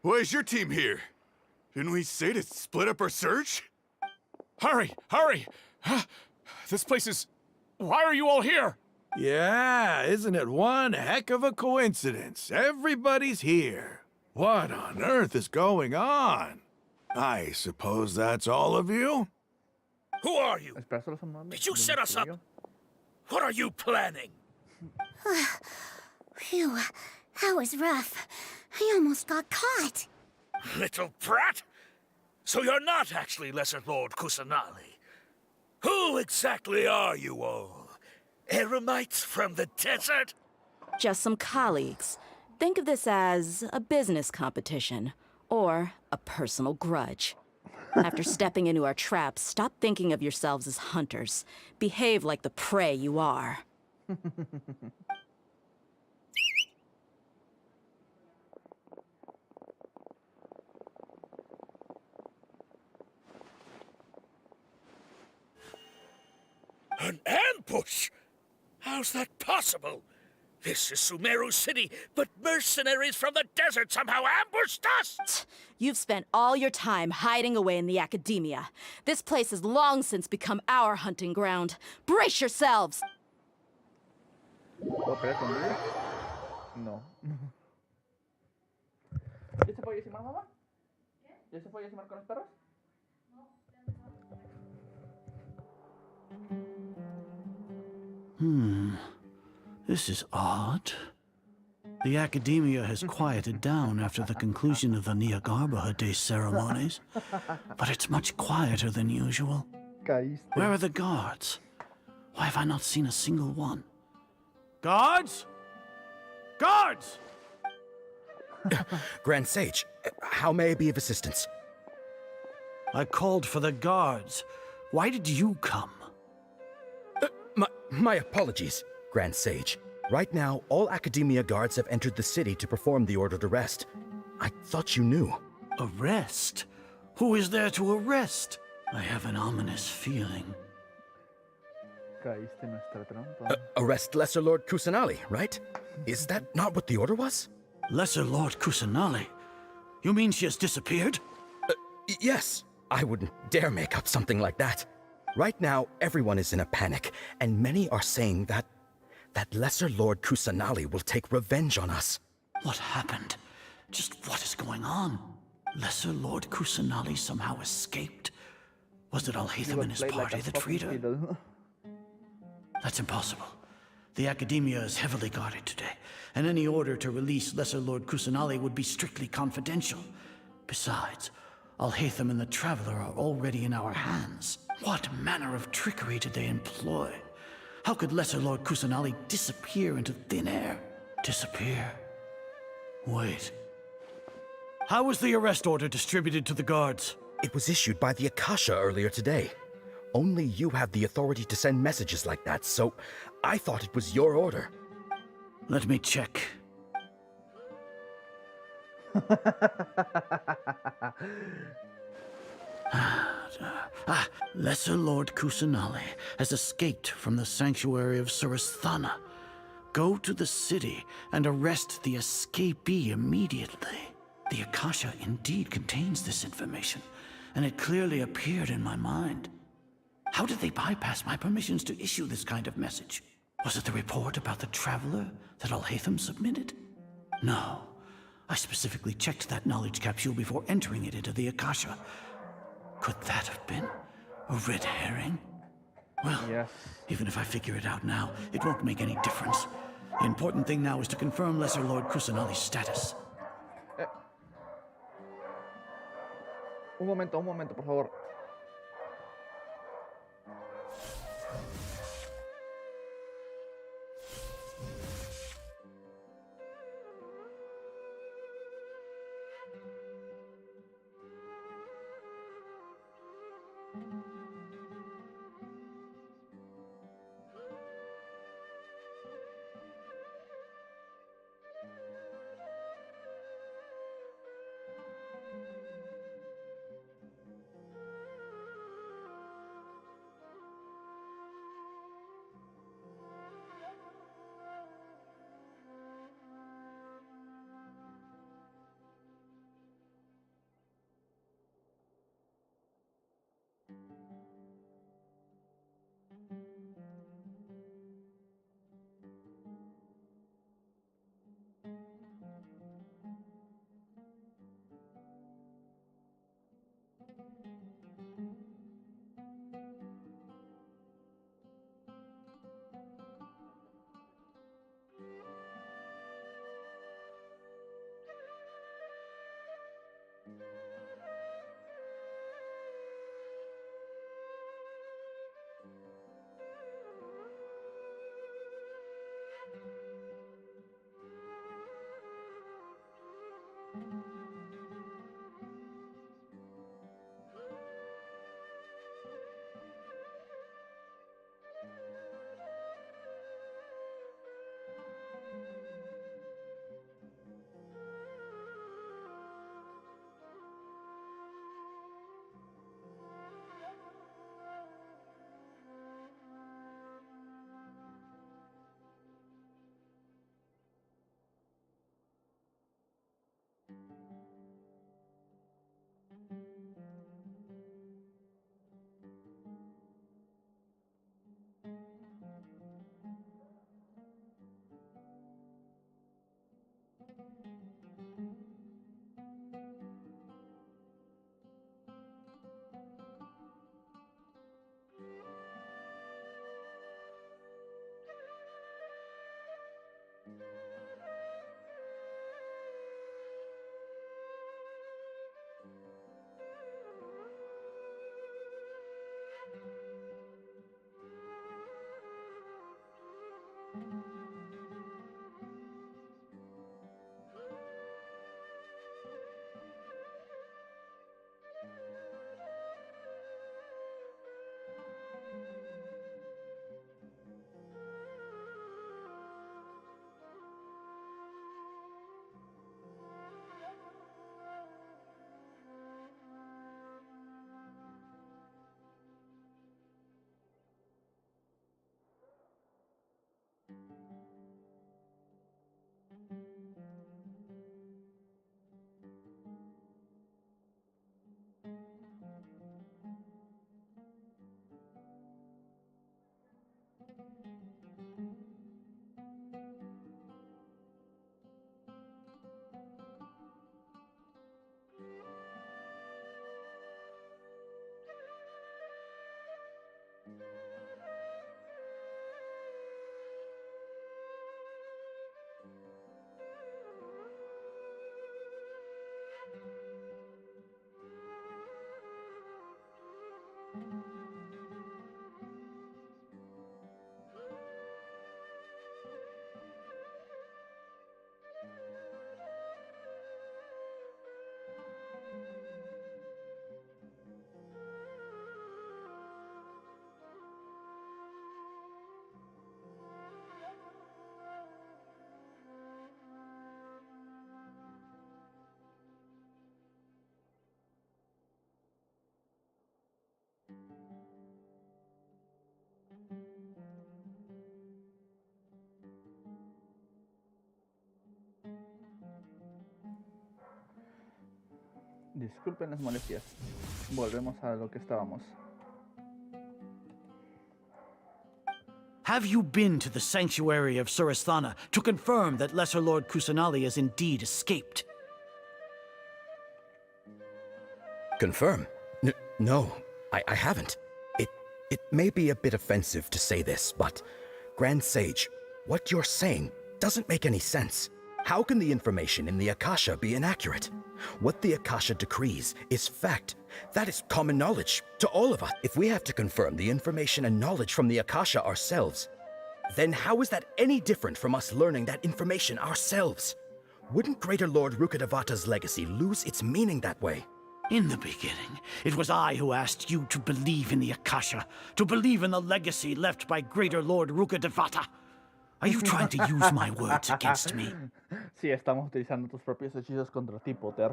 why is your team here? Didn't we say to split up our search? Hurry! Hurry! This place is... Why are you all here? Yeah, isn't it one heck of a coincidence? Everybody's here. What on earth is going on? I suppose that's all of you? Who are you? Did you set us up? What are you planning? Phew, that was rough. I almost got caught. Little brat! So you're not actually Lesser Lord Kusanali. Who exactly are you all? Eremites from the desert? Just some colleagues. Think of this as a business competition, or a personal grudge. After stepping into our traps, stop thinking of yourselves as hunters. Behave like the prey you are. An ambush? How's that possible? This is Sumeru City, but mercenaries from the desert somehow ambushed us! You've spent all your time hiding away in the academia. This place has long since become our hunting ground. Brace yourselves! ¿Puedo pelear conmigo? No. ¿Ya se puede decimar, mamá? ¿Ya se puede decimar con los perros? This is odd. The Academia has quieted down after the conclusion of the Nyagarbha Day ceremonies, but it's much quieter than usual. Where are the guards? Why have I not seen a single one? Guards? Guards! Grand Sage, how may I be of assistance? I called for the guards. Why did you come? My apologies, Grand Sage. Right now, all Academia guards have entered the city to perform the ordered arrest. I thought you knew. Arrest? Who is there to arrest? I have an ominous feeling. Caíste en nuestra trampa. Arrest Lesser Lord Kusanali, right? Is that not what the order was? Lesser Lord Kusanali? You mean she has disappeared? Yes. I wouldn't dare make up something like that. Right now, everyone is in a panic, and many are saying that Lesser Lord Kusanali will take revenge on us. What happened? Just what is going on? Lesser Lord Kusanali somehow escaped? Was it Alhaitham and his party that freed her? That's impossible. The Academia is heavily guarded today, and any order to release Lesser Lord Kusanali would be strictly confidential. Besides, Alhaitham and the Traveler are already in our hands. What manner of trickery did they employ? How could Lesser Lord Kusanali disappear into thin air? Disappear? Wait. How was the arrest order distributed to the guards? It was issued by the Akasha earlier today. Only you have the authority to send messages like that, so I thought it was your order. Let me check. Lesser Lord Kusanali has escaped from the sanctuary of Surasthana. Go to the city and arrest the escapee immediately. The Akasha indeed contains this information, and it clearly appeared in my mind. How did they bypass my permissions to issue this kind of message? Was it the report about the Traveler that Alhaitham submitted? No. I specifically checked that knowledge capsule before entering it into the Akasha. Could that have been a red herring? Well, yes. Even if I figure it out now, it won't make any difference. The important thing now is to confirm Lesser Lord Kusanali's status. Un momento, por favor. Disculpen las molestias. Volvemos a lo que estábamos. Have you been to the sanctuary of Suristhana to confirm that Lesser Lord Kusanali has indeed escaped? Confirm? No, I haven't. It may be a bit offensive to say this, but Grand Sage, what you're saying doesn't make any sense. How can the information in the Akasha be inaccurate? What the Akasha decrees is fact. That is common knowledge to all of us. If we have to confirm the information and knowledge from the Akasha ourselves, then how is that any different from us learning that information ourselves? Wouldn't Greater Lord Rukkhadevata's legacy lose its meaning that way? In the beginning, it was I who asked you to believe in the Akasha, to believe in the legacy left by Greater Lord Rukkhadevata. Are you trying to use my words against me? Sí, estamos utilizando tus propios hechizos contra ti, Potter.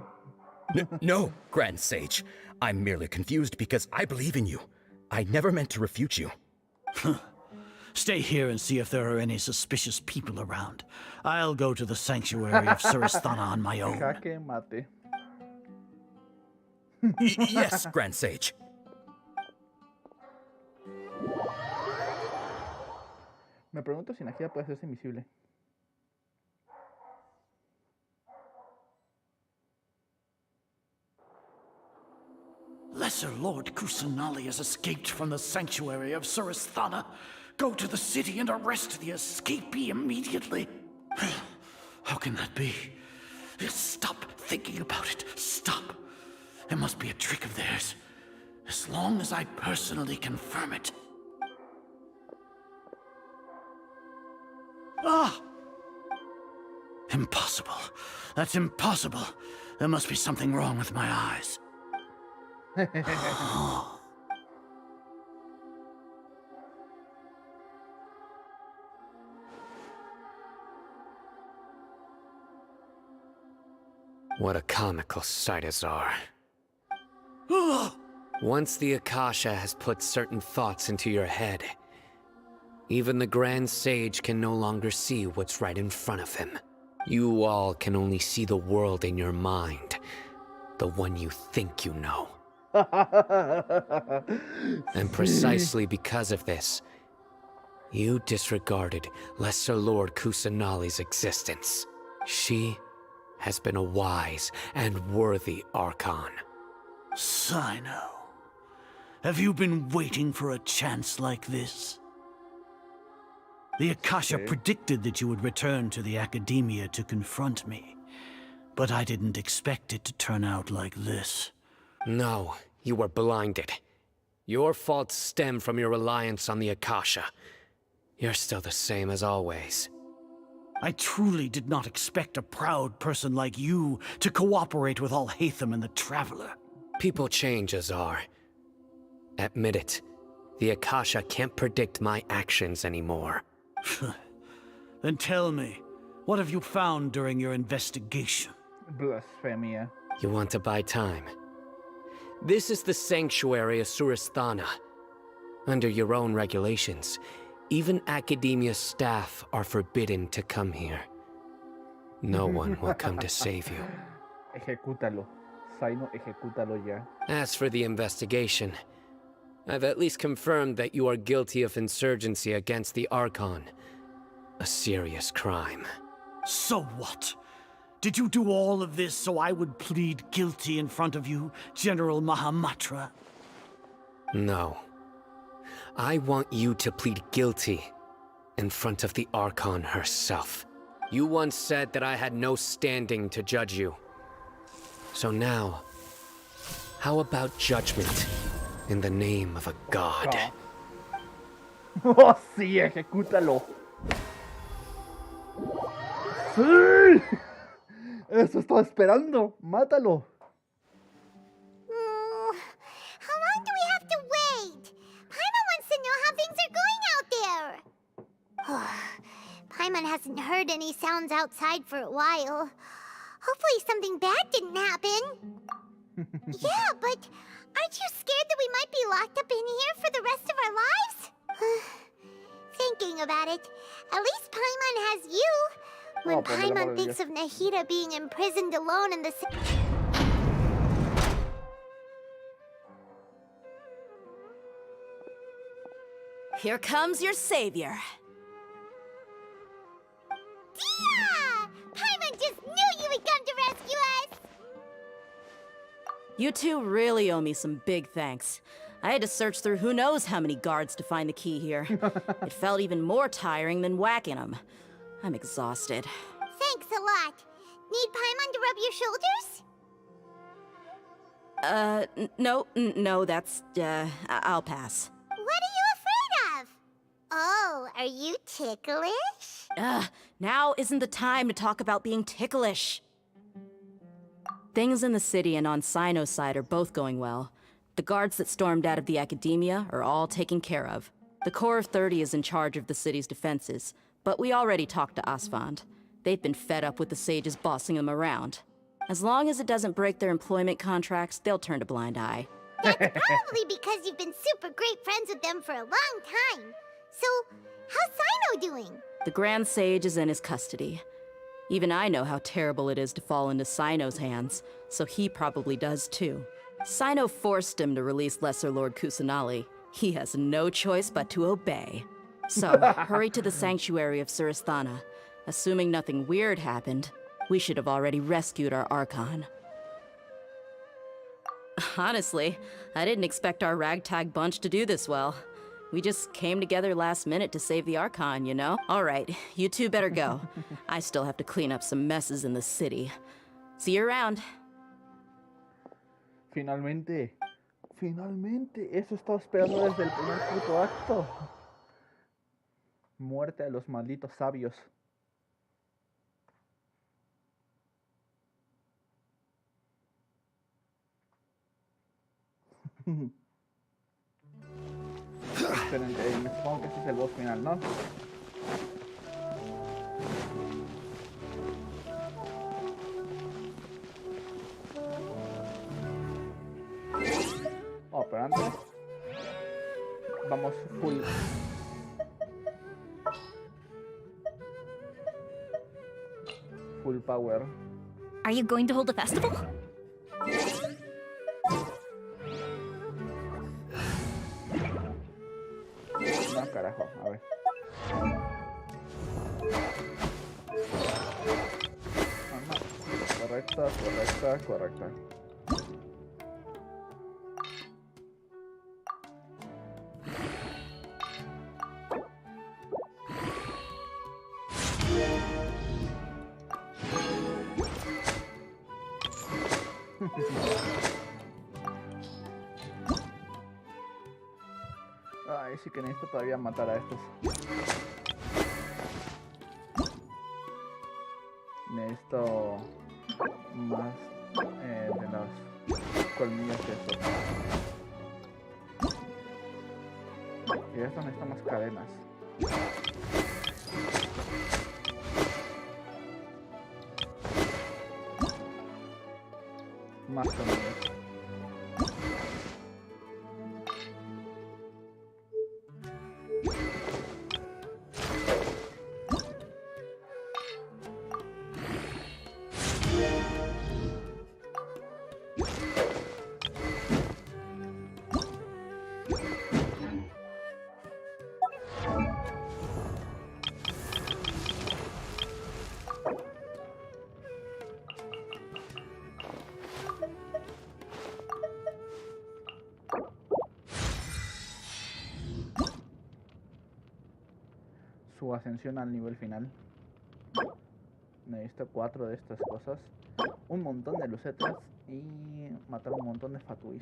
No, Grand Sage. I'm merely confused because I believe in you. I never meant to refute you. Stay here and see if there are any suspicious people around. I'll go to the sanctuary of Suristhana on my own. Jaque mate. Yes, Grand Sage. Me pregunto si Nagia puede hacerse invisible. Lesser Lord Kusanali has escaped from the sanctuary of Suristhana. Go to the city and arrest the escapee immediately. How can that be? Stop thinking about it. Stop. It must be a trick of theirs. As long as I personally confirm it. Ah! Impossible. That's impossible. There must be something wrong with my eyes. What a comical sight, Cazar. Once the Akasha has put certain thoughts into your head, even the Grand Sage can no longer see what's right in front of him. You all can only see the world in your mind, the one you think you know. And precisely because of this, you disregarded Lesser Lord Kusanali's existence. She has been a wise and worthy Archon. Sino, have you been waiting for a chance like this? The Akasha predicted that you would return to the Academia to confront me. But I didn't expect it to turn out like this. No, you were blinded. Your faults stem from your reliance on the Akasha. You're still the same as always. I truly did not expect a proud person like you to cooperate with Alhaitham and the Traveler. People change, Cazar. Admit it. The Akasha can't predict my actions anymore. Then tell me, what have you found during your investigation? Blasfemia. You want to buy time? This is the sanctuary of Surasthana. Under your own regulations, even Academia staff are forbidden to come here. No one will come to save you. Ejecútalo. Cyno, ejecútalo ya. As for the investigation, I've at least confirmed that you are guilty of insurgency against the Archon. A serious crime. So what? Did you do all of this so I would plead guilty in front of you, General Mahamatra? No. I want you to plead guilty in front of the Archon herself. You once said that I had no standing to judge you. So now, how about judgment in the name of a god? Oh, sí, ejecútalo. ¡Sí! Eso estaba esperando. Mátalo. How long do we have to wait? Paimon wants to know how things are going out there. Paimon hasn't heard any sounds outside for a while. Hopefully something bad didn't happen. Yeah, but aren't you scared that we might be locked up in here for the rest of our lives? Thinking about it, at least Paimon has you. When Paimon thinks of Nahida being imprisoned alone in the... Here comes your savior. Dia! Paimon just knew you would come to rescue us! You two really owe me some big thanks. I had to search through who knows how many guards to find the key here. It felt even more tiring than whacking them. I'm exhausted. Thanks a lot. Need Paimon to rub your shoulders? No, that's, I'll pass. What are you afraid of? Oh, are you ticklish? Now isn't the time to talk about being ticklish. Things in the city and on Cyno's side are both going well. The guards that stormed out of the Academia are all taken care of. The Corps of 30 is in charge of the city's defenses, but we already talked to Asfand. They've been fed up with the sages bossing them around. As long as it doesn't break their employment contracts, they'll turn a blind eye. That's probably because you've been super great friends with them for a long time. So, how's Cyno doing? The Grand Sage is in his custody. Even I know how terrible it is to fall into Cyno's hands, so he probably does too. Cyno forced him to release Lesser Lord Kusanali. He has no choice but to obey. So, hurry to the sanctuary of Surasthana. Assuming nothing weird happened, we should have already rescued our Archon. Honestly, I didn't expect our ragtag bunch to do this well. We just came together last minute to save the Archon, you know? Alright, you two better go. I still have to clean up some messes in the city. See you around. Finalmente. Eso estaba esperando desde el primer puto acto. Muerte a los malditos sabios. Excelente, me supongo que este es el boss final, ¿no? Oh, pero antes vamos full power. Are you going to hold a festival? No, carajo, a ver. Correcta. Ay, sí que necesito todavía matar a estos. Necesito más de los colmillos estos. Y esto necesita más cadenas. Más colmillos. Su ascensión al nivel final. Necesito 4 de estas cosas, un montón de lucetas y matar un montón de fatuis.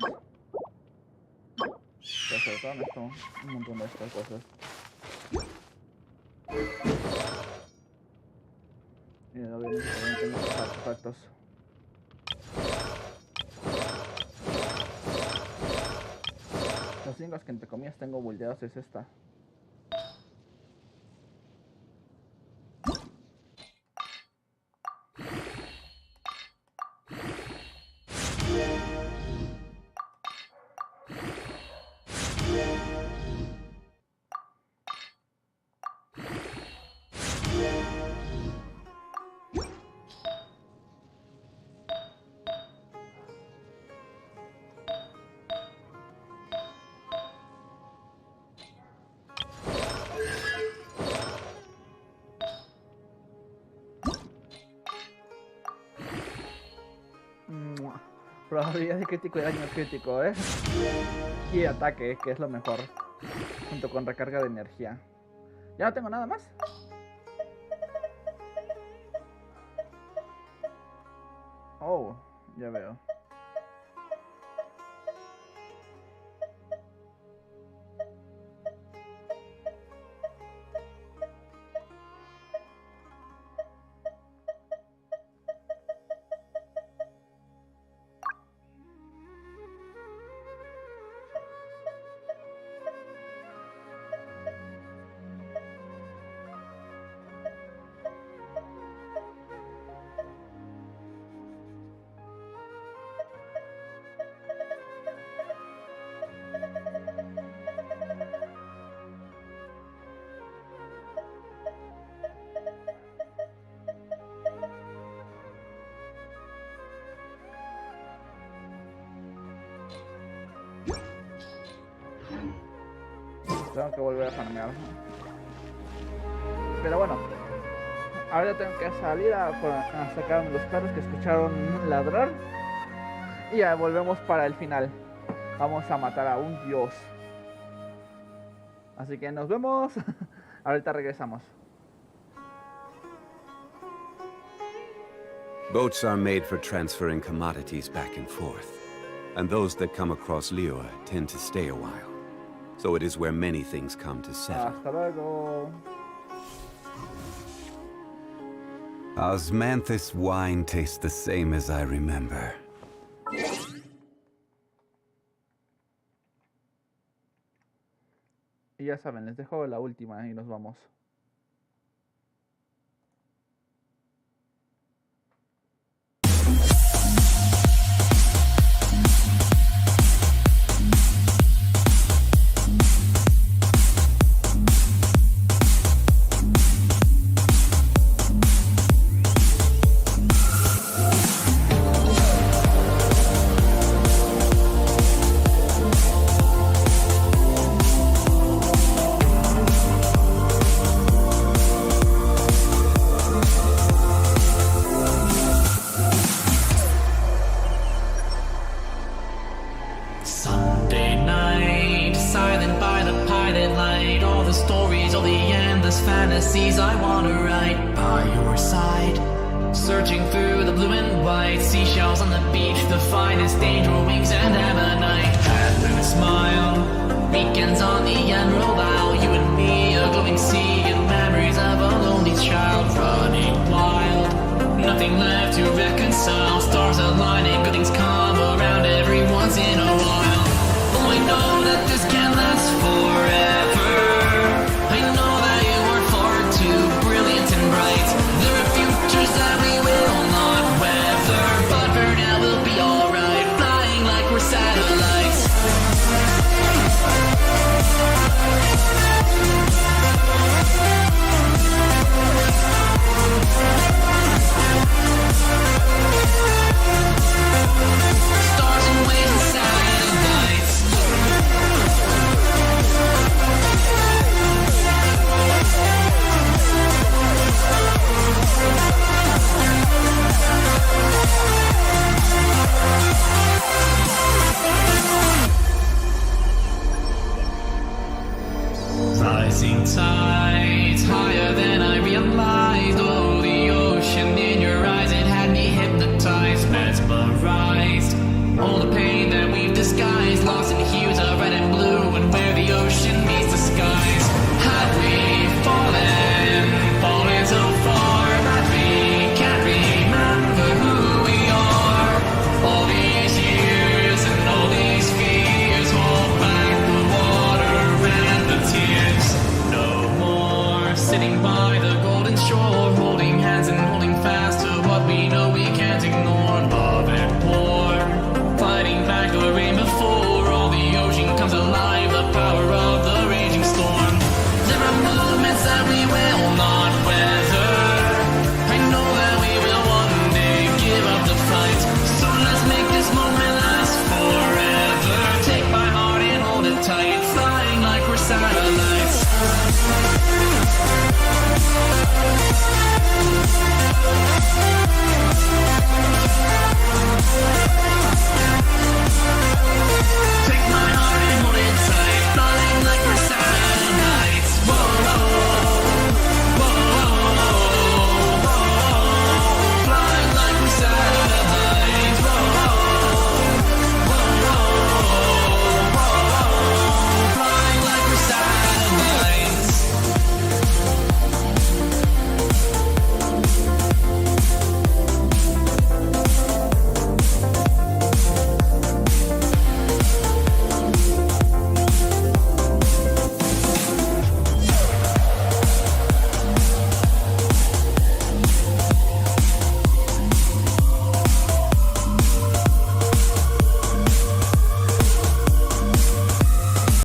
Pero sobre todo necesito un montón de estas cosas. Y obviamente también tengo los artefactos. Los únicos que entre comillas tengo buldeados es esta. Probabilidad de crítico y daño crítico, y ataque, que es lo mejor, junto con recarga de energía. ¿Ya no tengo nada más? Oh, ya veo. Tengo que volver a farmear. Pero bueno, ahora tengo que salir a sacar los perros que escucharon ladrar. Y ya volvemos para el final. Vamos a matar a un dios. Así que nos vemos. Ahorita regresamos. Boats are made for transferring commodities back and forth. And those that come across Liua tend to stay a while. So it is where many things come to settle. Hasta luego. Osmanthus wine tastes the same as I remember. Y ya saben, les dejo la última y nos vamos. Fantasies I wanna write by your side, Searching through the blue and white seashells on the beach, the finest angel wings and ammonite. Had a smile, weekends on the Emerald Isle, you and me, a glowing sea, and memories of a lonely child running wild. Nothing left to reconcile, stars aligning, good things come around every once in a while. Oh, I know that this can't last forever. I know that you are far too brilliant and bright. There are futures that we will not weather, but for now we'll be alright, flying like we're satellites. Stars and waves and satellites. Rising tides, higher than I realized. Oh, the ocean in your eyes, it had me hypnotized, mesmerized. All the pain that we've disguised, lost in hues of red and blue, and where the ocean meets the skies. Had we fallen so far that we can't remember who we are? All these years and all these fears hold back the water and the tears. No more sitting by the golden shore, holding hands and holding fast to what we know we can't ignore.